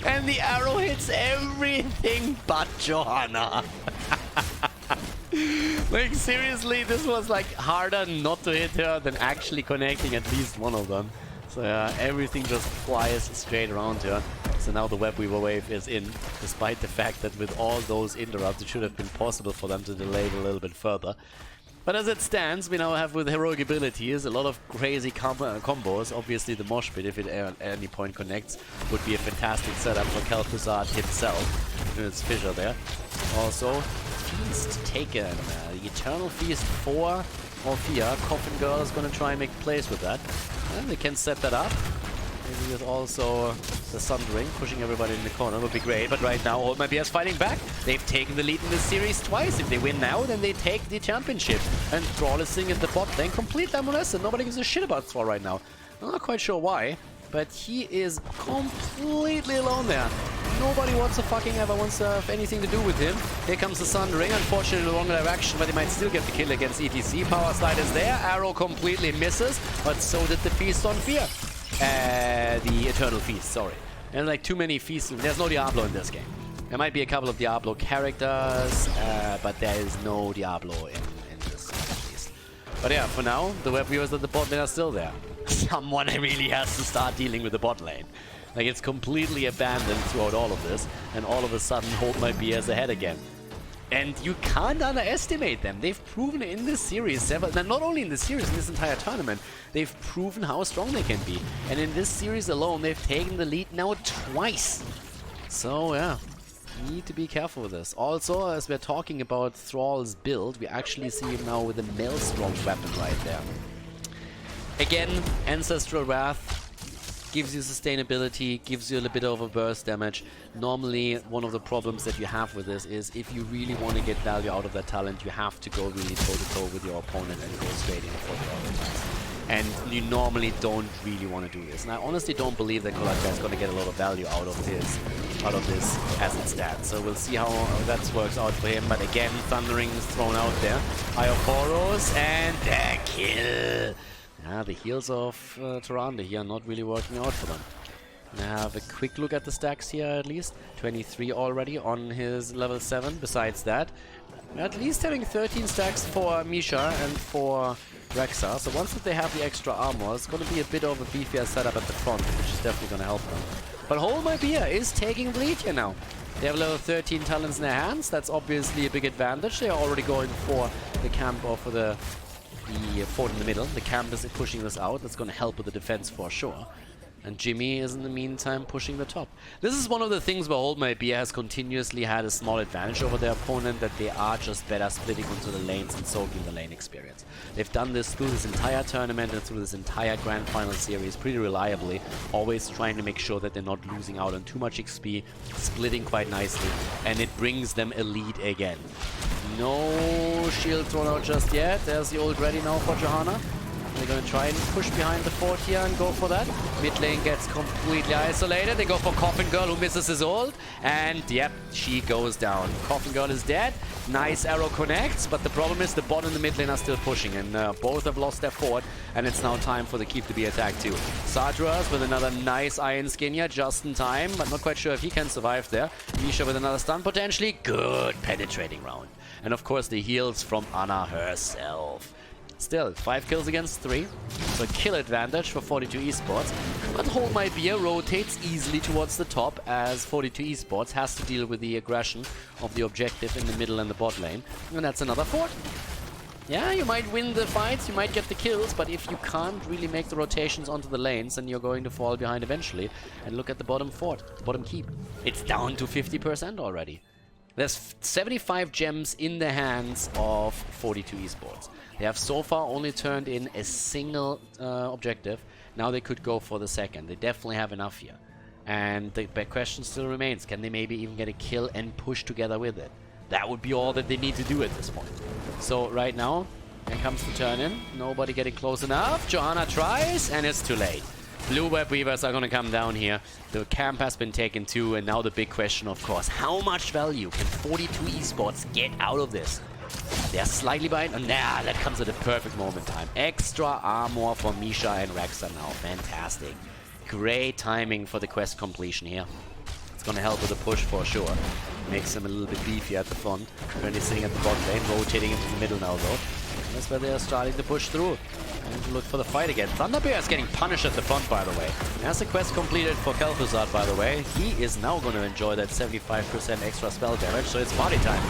And the arrow hits everything but Johanna. Like, seriously, this was like harder not to hit her than actually connecting at least one of them. So yeah, everything just flies straight around her. So now the Web Weaver wave is in, despite the fact that with all those interrupts it should have been possible for them to delay it a little bit further. But as it stands, we now have with heroic abilities a lot of crazy combos. Obviously the mosh pit, if it at any point connects, would be a fantastic setup for Khaldor himself. And it's Fissure there. Also, Feast taken. The Eternal Feast for Orphea. Coffin Girl is going to try and make plays with that. And they can set that up. Maybe with also the Sundering pushing everybody in the corner would be great. But right now, Old Mythic is fighting back. They've taken the lead in this series twice. If they win now, then they take the championship. And Thrall is sitting in the bot lane, completely unmolested. Nobody gives a shit about Thrall right now. I'm not quite sure why, but he is completely alone there. Nobody whatsoever wants to have anything to do with him. Here comes the Sundering, unfortunately in the wrong direction, but they might still get the kill against ETC. Power Slide is there, arrow completely misses, but so did the Feast on Fear. The Eternal Feast, sorry. And like too many feasts, there's no Diablo in this game. There might be a couple of Diablo characters, but there is no Diablo in this at least. But yeah, for now, the Web Weavers at the bot lane are still there. Someone really has to start dealing with the bot lane. Like, it's completely abandoned throughout all of this, and all of a sudden Hold My BS ahead again. And you can't underestimate them. They've proven in this series, not only in this series, in this entire tournament, they've proven how strong they can be. And in this series alone, they've taken the lead now twice. So yeah, need to be careful with this. Also, as we're talking about Thrall's build, we actually see him now with a Maelstrom weapon right there. Again, Ancestral Wrath gives you sustainability, gives you a little bit of a burst damage. Normally, one of the problems that you have with this is if you really want to get value out of that talent, you have to go really toe-to-toe with your opponent and go straight in for the overtime. And you normally don't really want to do this. And I honestly don't believe that Kolatka is going to get a lot of value out of this as it stands. So we'll see how that works out for him. But again, Thundering is thrown out there. Eye of Horus and the kill. Yeah, the heals of Tyrande here are not really working out for them. Have a quick look at the stacks here at least. 23 already on his level 7. Besides that, at least having 13 stacks for Misha and for Rexa. So once that they have the extra armor, it's going to be a bit of a beefier setup at the front, which is definitely going to help them. But Hold My Beer is taking the lead here now. They have level 13 talents in their hands. That's obviously a big advantage. They are already going for the camp or for the fort in the middle. The camp is pushing this out. That's going to help with the defense for sure. And Jimmy is in the meantime pushing the top. This is one of the things where Hold My Beer has continuously had a small advantage over their opponent, that they are just better splitting onto the lanes and soaking the lane experience. They've done this through this entire tournament and through this entire Grand Final series pretty reliably, always trying to make sure that they're not losing out on too much XP, splitting quite nicely, and it brings them a lead again. No shield thrown out just yet. There's the ult ready now for Johanna. They're going to try and push behind the fort here and go for that. Mid lane gets completely isolated. They go for Coffin Girl, who misses his ult. And, yep, she goes down. Coffin Girl is dead. Nice arrow connects. But the problem is the bot and the mid lane are still pushing. And both have lost their fort. And it's now time for the keep to be attacked too. Sadras with another nice iron skin here, just in time. But not quite sure if he can survive there. Misha with another stun potentially. Good penetrating round. And, of course, the heals from Anna herself. Still, 5 kills against 3, so a kill advantage for 42 Esports. But Hold My Beer rotates easily towards the top, as 42 Esports has to deal with the aggression of the objective in the middle and the bot lane. And that's another fort. Yeah, you might win the fights, you might get the kills, but if you can't really make the rotations onto the lanes, then you're going to fall behind eventually. And look at the bottom fort, the bottom keep. It's down to 50% already. There's 75 gems in the hands of 42 Esports. They have so far only turned in a single objective. Now they could go for the second. They definitely have enough here. And the question still remains, can they maybe even get a kill and push together with it? That would be all that they need to do at this point. So right now, here comes the turn in. Nobody getting close enough. Johanna tries, and it's too late. Blue Web Weavers are going to come down here. The camp has been taken too, and now the big question, of course, how much value can 42 Esports get out of this? They're slightly behind. Nah, that comes at a perfect moment in time. Extra armor for Misha and Rexa now. Fantastic. Great timing for the quest completion here. It's going to help with the push for sure. Makes them a little bit beefy at the front. Currently sitting at the bot lane, rotating into the middle now though. And that's where they are starting to push through. And to look for the fight again. Thunderbear is getting punished at the front, by the way. That's the quest completed for Khaldor, by the way. He is now going to enjoy that 75% extra spell damage, so it's party time.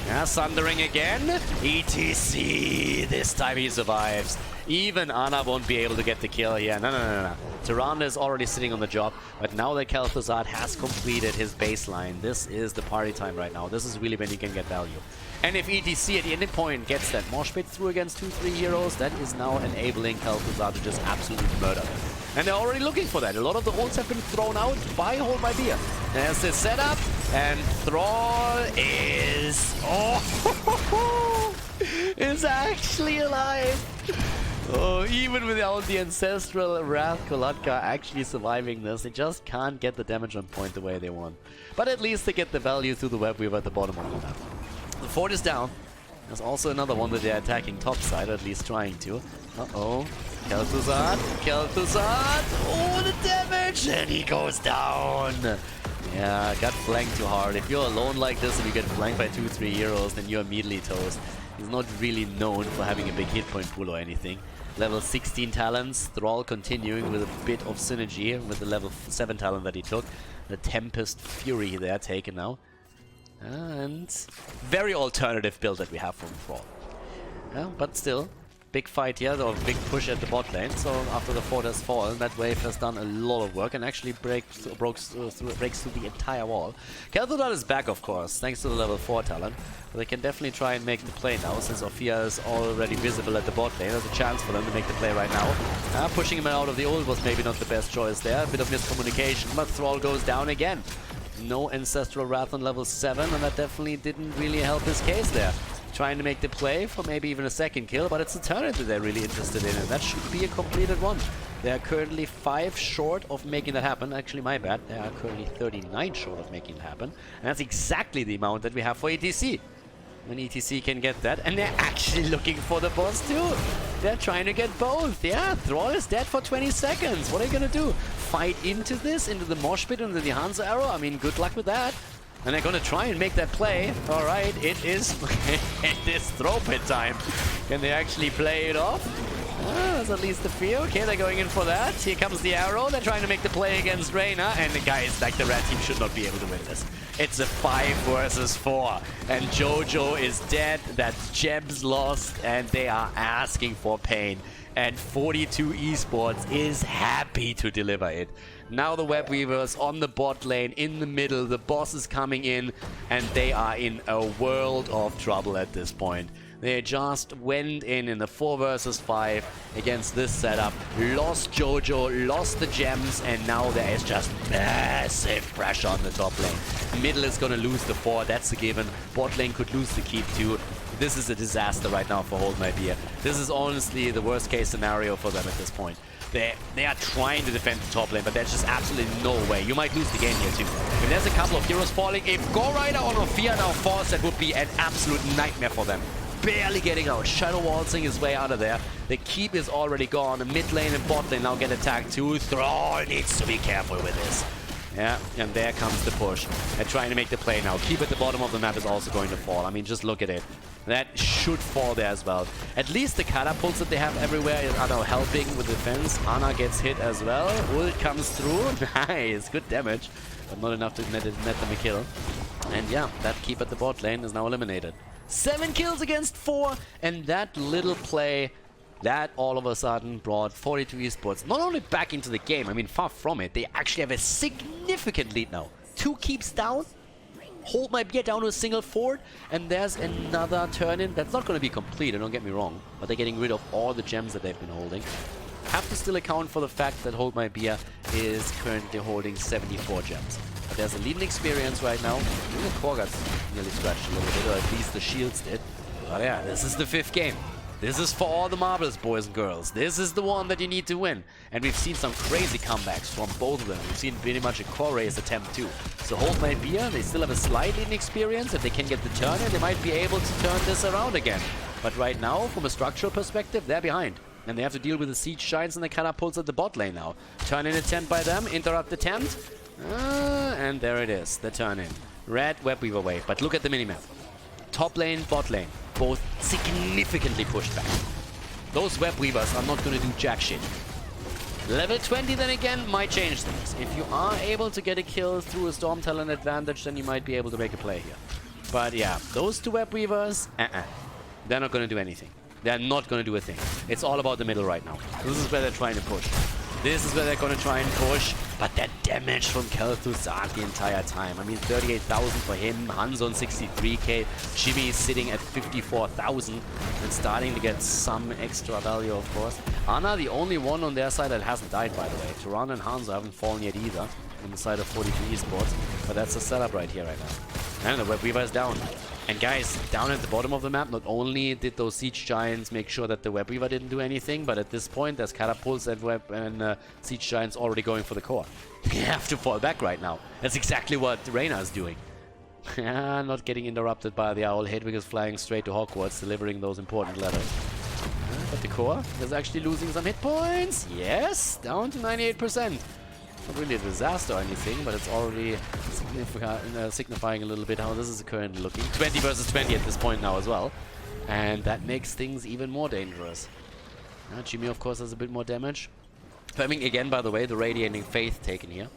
Yeah, Sundering again. ETC. This time he survives. Even Anna won't be able to get the kill here. No. Tyrande is already sitting on the job, but now that Khaldor has completed his baseline, this is the party time right now. This is really when you can get value. And if ETC at any point gets that mosh pit through against 2-3 heroes, that is now enabling Khaldor to just absolutely murder them. And they're already looking for that. A lot of the ults have been thrown out by Hold My Beer. There's the setup, and Thrall is... Oh! is actually alive! Oh, even without the Ancestral Wrath, Kolatka actually surviving this. They just can't get the damage on point the way they want. But at least they get the value through the Web Weaver at the bottom of the map. The fort is down. There's also another one that they're attacking topside, or at least trying to. Uh-oh. Khaldor. Oh, the damage! And he goes down! Yeah, got flanked too hard. If you're alone like this and you get flanked by 2-3 heroes, then you're immediately toast. He's not really known for having a big hit point pool or anything. Level 16 talents, Thrall continuing with a bit of synergy with the level 7 talent that he took. The Tempest Fury there taken now. And very alternative build that we have from Thrall. Yeah, but still, big fight here, or big push at the bot lane. So after the fort has fallen, that wave has done a lot of work and actually breaks through the entire wall. Khaldor is back, of course, thanks to the level 4 talent. But they can definitely try and make the play now, since Ophia is already visible at the bot lane. There's a chance for them to make the play right now. Pushing him out of the ult was maybe not the best choice there. A bit of miscommunication, but Thrall goes down again. No Ancestral Wrath on level 7, and that definitely didn't really help his case there. Trying to make the play for maybe even a second kill, but it's a turret that they're really interested in, and that should be a completed one. They are currently 5 short of making that happen. Actually, my bad. They are currently 39 short of making it happen. And that's exactly the amount that we have for ETC. When ETC can get that, and they're actually looking for the boss too. They're trying to get both. Yeah, Thrall is dead for 20 seconds. What are you gonna do? fight into this, into the mosh pit, into the Hanzo arrow? I mean, good luck with that. And they're gonna try and make that play. All right, it is throw pit time. Can they actually play it off? That's at least the fear. Okay, they're going in for that. Here comes the arrow. They're trying to make the play against Reyna. And the guys, like the red team, should not be able to win this. It's a 5 versus 4. And Jojo is dead. That's Jeb's lost. And they are asking for pain. And 42 Esports is happy to deliver it. Now the Web Weavers on the bot lane, in the middle. The boss is coming in. And they are in a world of trouble at this point. They just went in the 4 versus 5 against this setup, lost Jojo, lost the gems, and now there is just massive pressure on the top lane. Middle is gonna lose the 4, that's a given. Bot lane could lose the keep too. This is a disaster right now for Hold My Beer. This is honestly the worst case scenario for them at this point. They are trying to defend the top lane, but there's just absolutely no way. You might lose the game here too. If there's a couple of heroes falling, if Go Rider or Nofia now falls, that would be an absolute nightmare for them. Barely getting out. Shadow waltzing his way out of there. The keep is already gone. The mid lane and bot lane now get attacked too. Thrall needs to be careful with this. Yeah, and there comes the push. They're trying to make the play now. Keep at the bottom of the map is also going to fall. I mean, just look at it. That should fall there as well. At least the catapults that they have everywhere are now helping with defense. Ana gets hit as well. Ult comes through. Nice. Good damage. But not enough to net them a kill. And yeah, that keep at the bot lane is now eliminated. 7 kills against 4, and that little play, that all of a sudden brought 42 Esports not only back into the game, I mean far from it, they actually have a significant lead now. 2 keeps down, Hold My Beer down to a single fort, and there's another turn-in. That's not going to be complete, don't get me wrong, but they're getting rid of all the gems that they've been holding. Have to still account for the fact that Hold My Beer is currently holding 74 gems. But there's a leading experience right now. Even the core got nearly scratched a little bit, or at least the shields did. But yeah, this is the 5th game. This is for all the marbles, boys and girls. This is the one that you need to win. And we've seen some crazy comebacks from both of them. We've seen pretty much a core race attempt too. So Hold My Beer, they still have a slight leading experience. If they can get the turn in, they might be able to turn this around again. But right now, from a structural perspective, they're behind. And they have to deal with the siege giants and the catapults at the bot lane now. Turn in attempt by them, interrupt attempt. And there it is, the turn-in. Red Web Weaver wave, but look at the minimap. Top lane, bot lane, both significantly pushed back. Those Web Weavers are not going to do jack shit. Level 20 then again might change things. If you are able to get a kill through a Storm Talon advantage, then you might be able to make a play here. But yeah, those 2 Web Weavers, they're not going to do anything. They're not going to do a thing. It's all about the middle right now. This is where they're trying to push. This is where they're going to try and push. But that damage from Khaldor the entire time. I mean, 38,000 for him. Hanzo on 63k. Jimmy is sitting at 54,000. And starting to get some extra value, of course. Ana, the only one on their side that hasn't died, by the way. Turan and Hanzo haven't fallen yet either. On the side of 42 Esports. But that's the setup right here right now. And the Web Weaver is down. And guys, down at the bottom of the map, not only did those siege giants make sure that the Web Weaver didn't do anything, but at this point, there's catapults and siege giants already going for the core. They have to fall back right now. That's exactly what Reyna is doing. Not getting interrupted by the owl. Hedwig is flying straight to Hogwarts, delivering those important letters. But the core is actually losing some hit points. Yes, down to 98%. Not really a disaster or anything, but it's already signifying a little bit how this is currently looking. 20 versus 20 at this point now as well. And that makes things even more dangerous. Jimmy, of course, has a bit more damage. Having, again, by the way, the Radiating Faith taken here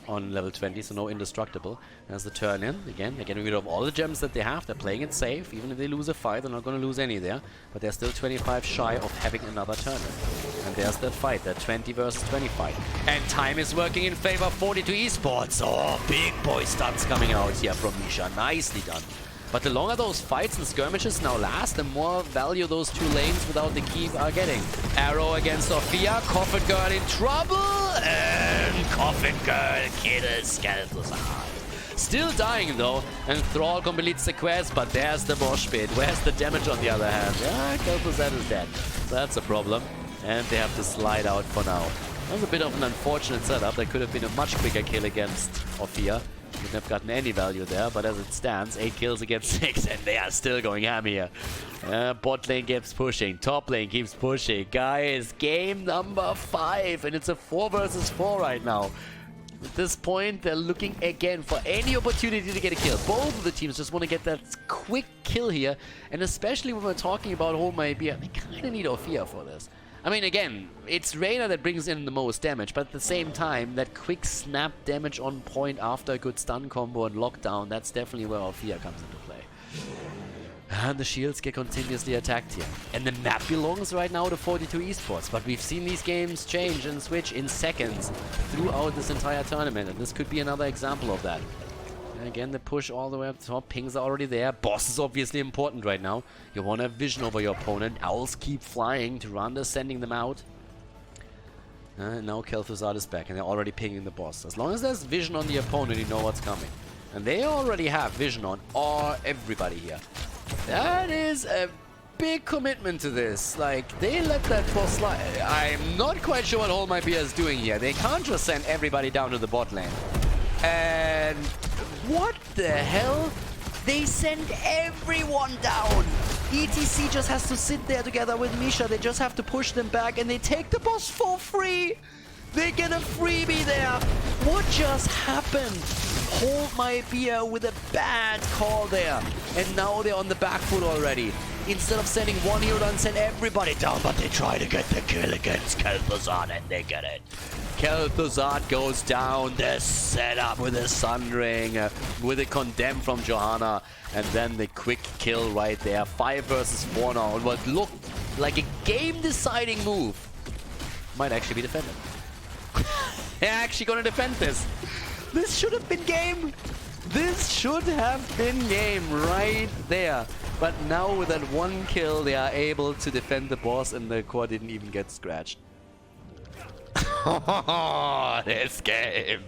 on level 20, so no indestructible. There's the turn in. Again, they're getting rid of all the gems that they have. They're playing it safe. Even if they lose a fight, they're not going to lose any there. But they're still 25 shy of having another turn in. And there's that fight, that 20 versus 20 fight. And time is working in favor of 42 Esports. Oh, big boy stunts coming out here from Misha. Nicely done. But the longer those fights and skirmishes now last, the more value those 2 lanes without the keep are getting. Arrow against Sophia, Coffin Girl in trouble, and Coffin Girl kills Khaldor. Still dying though, and Thrall completes the quest, but there's the mosh pit. Where's the damage on the other hand? Yeah, Khaldor is dead. So that's a problem, and they have to slide out for now. That was a bit of an unfortunate setup. There could have been a much quicker kill against Sophia. Wouldn't have gotten any value there, but as it stands, 8 kills against 6, and they are still going ham here. Bot lane keeps pushing, top lane keeps pushing. Guys, game number 5, and it's a 4 versus 4 right now. At this point, they're looking again for any opportunity to get a kill. Both of the teams just want to get that quick kill here, and especially when we're talking about Hold My Beer, they kind of need Ophia for this. I mean, again, it's Reyna that brings in the most damage, but at the same time, that quick snap damage on point after a good stun combo and lockdown, that's definitely where Ophia comes into play. And the shields get continuously attacked here. And the map belongs right now to 42 Esports, but we've seen these games change and switch in seconds throughout this entire tournament, and this could be another example of that. And again, the push all the way up top. Pings are already there. Boss is obviously important right now. You want to have vision over your opponent. Owls keep flying. Tyrande sending them out. And now Kel'Thuzad is back, and they're already pinging the boss. As long as there's vision on the opponent, you know what's coming. And they already have vision on everybody here. That is a big commitment to this. Like, they let that boss slide. I'm not quite sure what Hold My Beer is doing here. They can't just send everybody down to the bot lane. And what the hell? They send everyone down. ETC just has to sit there together with Misha. They just have to push them back, and they take the boss for free. They get a freebie there. What just happened? Hold My Beer with a bad call there. And now they're on the back foot already. Instead of sending one hero down, send everybody down, but they try to get the kill against Kel'Thuzad, and they get it. Kel'Thuzad goes down, the setup with a Sun Ring, with a Condemn from Johanna, and then the quick kill right there. 5 versus 4 now, and what looked like a game-deciding move might actually be defended. They're actually gonna defend this. This should have been game. This should have been game right there. But now with that one kill, they are able to defend the boss, and the core didn't even get scratched. This game.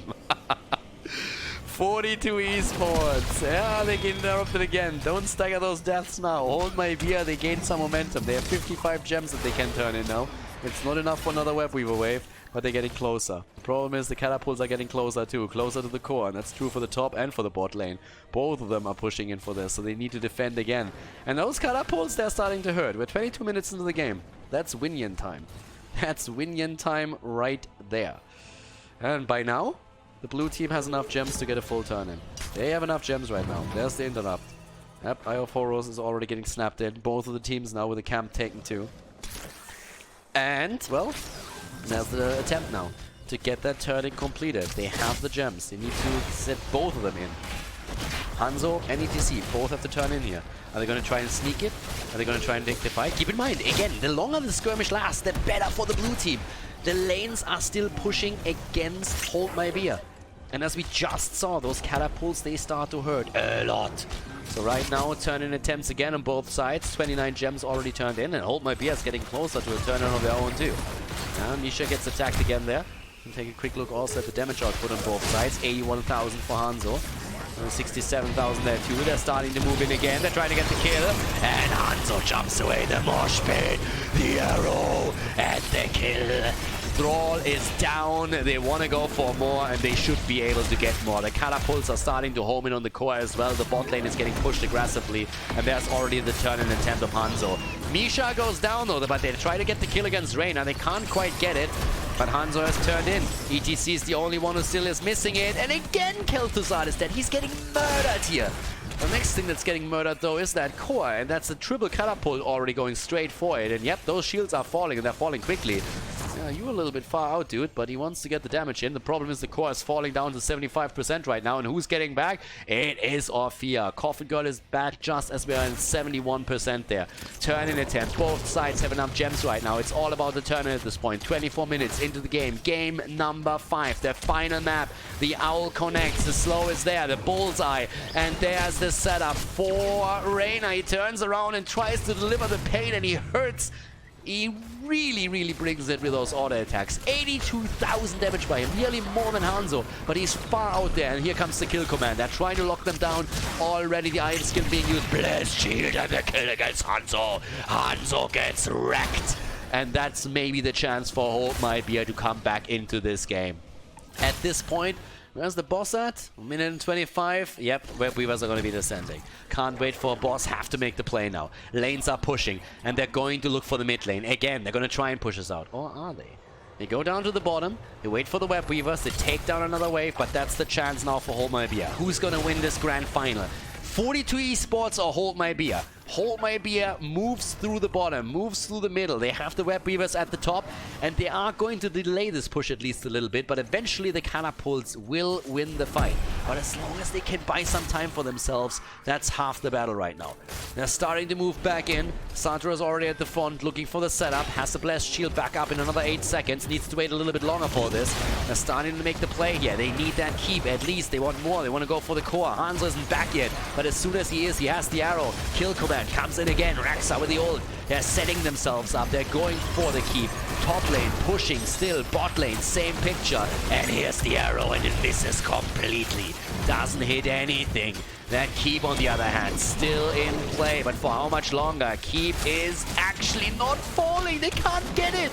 42 Esports. Yeah, they get interrupted again. Don't stagger those deaths now. Hold My Beer, they gain some momentum. They have 55 gems that they can turn in now. It's not enough for another Web Weaver wave, but they're getting closer. The problem is the catapults are getting closer too, closer to the core, and that's true for the top and for the bot lane. Both of them are pushing in for this, so they need to defend again. And those catapults, they're starting to hurt. We're 22 minutes into the game. That's Winion time. That's Winion time right there. And by now, the blue team has enough gems to get a full turn in. They have enough gems right now. There's the interrupt. Yep, Eye of Horus is already getting snapped in. Both of the teams now with the camp taken too. And, well, there's the attempt now to get that turning completed. They have the gems. They need to set both of them in. Hanzo and ETC both have to turn in here. Are they going to try and sneak it? Are they going to try and take the fight? Keep in mind, again, the longer the skirmish lasts, the better for the blue team. The lanes are still pushing against Hold My Beer. And as we just saw, those catapults, they start to hurt a lot. So right now, turn-in attempts again on both sides. 29 gems already turned in, and Hold My Beer is getting closer to a turn-in of their own too. Now Misha gets attacked again there. And take a quick look also at the damage output on both sides. 81,000 for Hanzo. 67,000 there too. They're starting to move in again. They're trying to get the kill. And Hanzo jumps away. The mosh pit, the arrow, and the kill. Thrall is down. They want to go for more, and they should be able to get more. The catapults are starting to home in on the core as well. The bot lane is getting pushed aggressively, and there's already the turn-in attempt of Hanzo. Misha goes down though, but they try to get the kill against Reyna. They can't quite get it, but Hanzo has turned in. ETC is the only one who still is missing it, and again Kel'Thuzad is dead. He's getting murdered here. The next thing that's getting murdered though is that core, and that's a triple catapult already going straight for it. And yep, those shields are falling, and they're falling quickly. Yeah, you're a little bit far out, dude, but he wants to get the damage in. The problem is the core is falling down to 75% right now, and who's getting back? It is Orphea. Coffin Girl is back just as we are in 71% there. Turn-in attempt. Both sides have enough gems right now. It's all about the turn-in at this point. 24 minutes into the game. Game number 5. The final map. The Owl connects. The slow is there. The bullseye. And there's the setup for Reyna. He turns around and tries to deliver the pain, and he hurts. He really brings it with those auto attacks. 82,000 damage by him, nearly more than Hanzo, but he's far out there, and here comes the kill command. They're trying to lock them down. Already the iron skill being used. Blessed shield and the kill against Hanzo. Hanzo gets wrecked. And that's maybe the chance for Hold My Beer to come back into this game. At this point, Where's the boss at? 1:25. Yep, Web Weavers are going to be descending. Can't wait for a boss. Have to make the play now. Lanes are pushing, and they're going to look for the mid lane. Again, they're going to try and push us out. Or are they? They go down to the bottom. They wait for the Web Weavers. They take down another wave, but that's the chance now for Hold My Beer. Who's going to win this grand final? 42 Esports or Hold My Beer? Hold My Beer moves through the bottom, moves through the middle. They have the Web Weavers at the top, and they are going to delay this push at least a little bit, but eventually the catapults will win the fight. But as long as they can buy some time for themselves, that's half the battle right now. They're starting to move back in. Sandra's already at the front, looking for the setup. Has the Blessed Shield back up in another 8 seconds. Needs to wait a little bit longer for this. They're starting to make the play here. They need that keep at least. They want more. They want to go for the core. Hanzo isn't back yet, but as soon as he is, he has the arrow. Kill command comes in again. Raxa with the ult. They're setting themselves up. They're going for the keep. Top lane pushing still. Bot lane, same picture. And here's the arrow, and it misses completely. Doesn't hit anything. That keep, on the other hand, still in play. But for how much longer? Keep is actually not falling. They can't get it.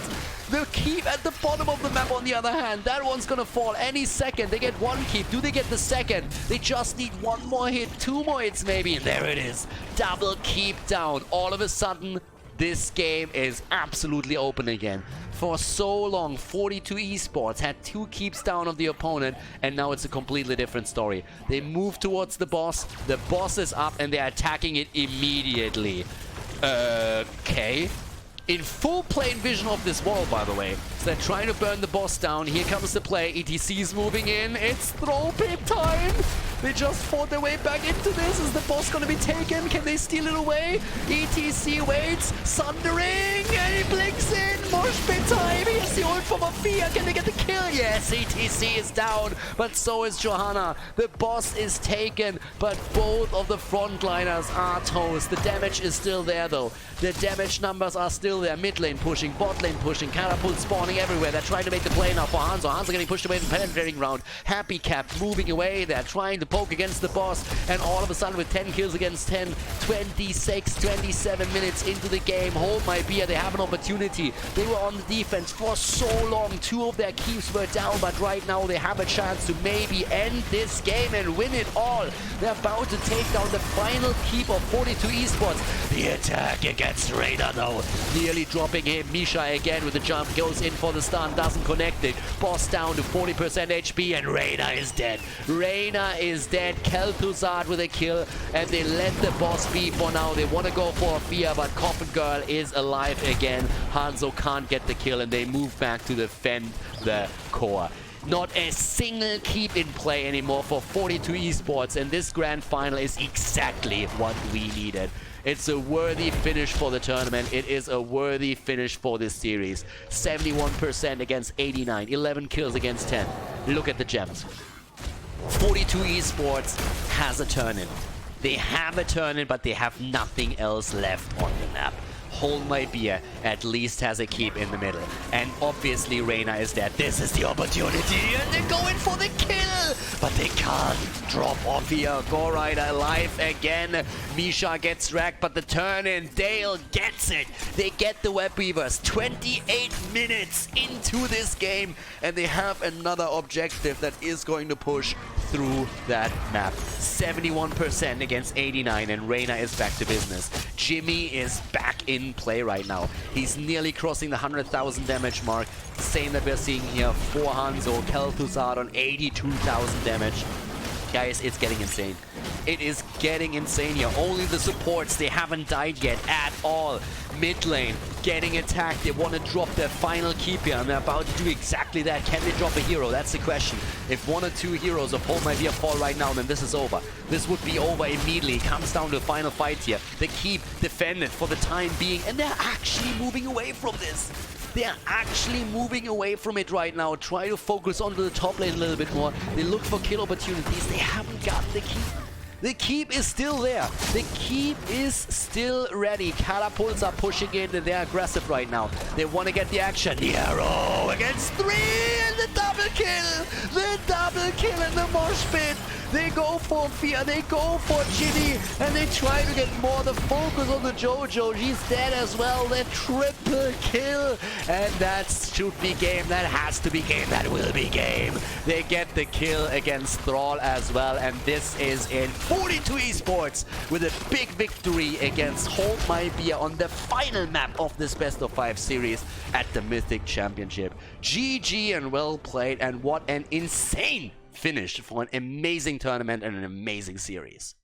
The keep at the bottom of the map, on the other hand, that one's gonna fall any second. They get one keep. Do they get the second? They just need one more hit, 2 more hits maybe, and there it is. Double keep down. All of a sudden, this game is absolutely open again. For so long, 42 Esports had 2 keeps down of the opponent, and now it's a completely different story. They move towards the boss is up, and they're attacking it immediately. Okay. In full plane vision of this wall, by the way. So they're trying to burn the boss down. Here comes the play. ETC's moving in. It's throw pip time. They just fought their way back into this. Is the boss going to be taken? Can they steal it away? ETC waits. Sundering. And he blinks in. Mosh pit time. Here's the ult from Afia. Can they get the kill? Yes, ETC is down. But so is Johanna. The boss is taken. But both of the frontliners are toast. The damage is still there, though. The damage numbers are still there. Mid lane pushing, bot lane pushing, catapults spawning everywhere. They're trying to make the play now for Hanzo. Hanzo getting pushed away from penetrating round. Happy Cap moving away. They're trying to poke against the boss, and all of a sudden with 10 kills against 10, 26, 27 minutes into the game, Hold My Beer, they have an opportunity. They were on the defense for so long. 2 of their keeps were down, but right now they have a chance to maybe end this game and win it all. They're about to take down the final keep of 42 Esports. The attack against Raider though, nearly dropping him. Misha again with the jump, goes in for the stun, doesn't connect it. Boss down to 40% HP, and Reyna is dead. Reyna is dead. Kel'Thuzad with a kill, and they let the boss be for now. They want to go for a fear, but Coffin Girl is alive again. Hanzo can't get the kill, and they move back to defend the core. Not a single keep in play anymore for 42 Esports, and this grand final is exactly what we needed. It's a worthy finish for the tournament. It is a worthy finish for this series. 71% against 89, 11 kills against 10. Look at the gems. 42 Esports has a turn-in. They have a turn-in, but they have nothing else left on the map. Hold My Beer at least has a keep in the middle. And obviously Reyna is dead. This is the opportunity, and they're going for the kill! But they can't drop off here. Go Rider alive again. Misha gets wrecked, but the turn-in, Dale gets it. They get the Web Weavers 28 minutes into this game, and they have another objective that is going to push through that map. 71% against 89, and Reyna is back to business. Jimmy is back in play right now. He's nearly crossing the 100,000 damage mark. Same that we're seeing here for Hanzo. Kel'Thuzad on 82,000 damage. Guys, it's getting insane. It is getting insane here. Only the supports, they haven't died yet at all. Mid lane getting attacked. They want to drop their final keep here, and they're about to do exactly that. Can they drop a hero? That's the question. If 1 or 2 heroes of Hold My Beer fall right now, then this is over. This would be over immediately. It comes down to a final fight here. The keep defended for the time being, and they're actually moving away from this. They're actually moving away from it right now. Try to focus onto the top lane a little bit more. They look for kill opportunities. They haven't gotten the keep. The keep is still there. The keep is still ready. Catapults are pushing in, and they're aggressive right now. They want to get the action. The arrow against 3, and the double kill. The double kill in the mosh pit. They go for Fear, they go for Ginny, and they try to get more the focus on the Jojo. She's dead as well. The triple kill, and that should be game. That has to be game. That will be game. They get the kill against Thrall as well, and this is in 42 Esports with a big victory against Hold My Beer on the final map of this best of 5 series at the Mythic Championship. GG and well played, and what an insane finish for an amazing tournament and an amazing series.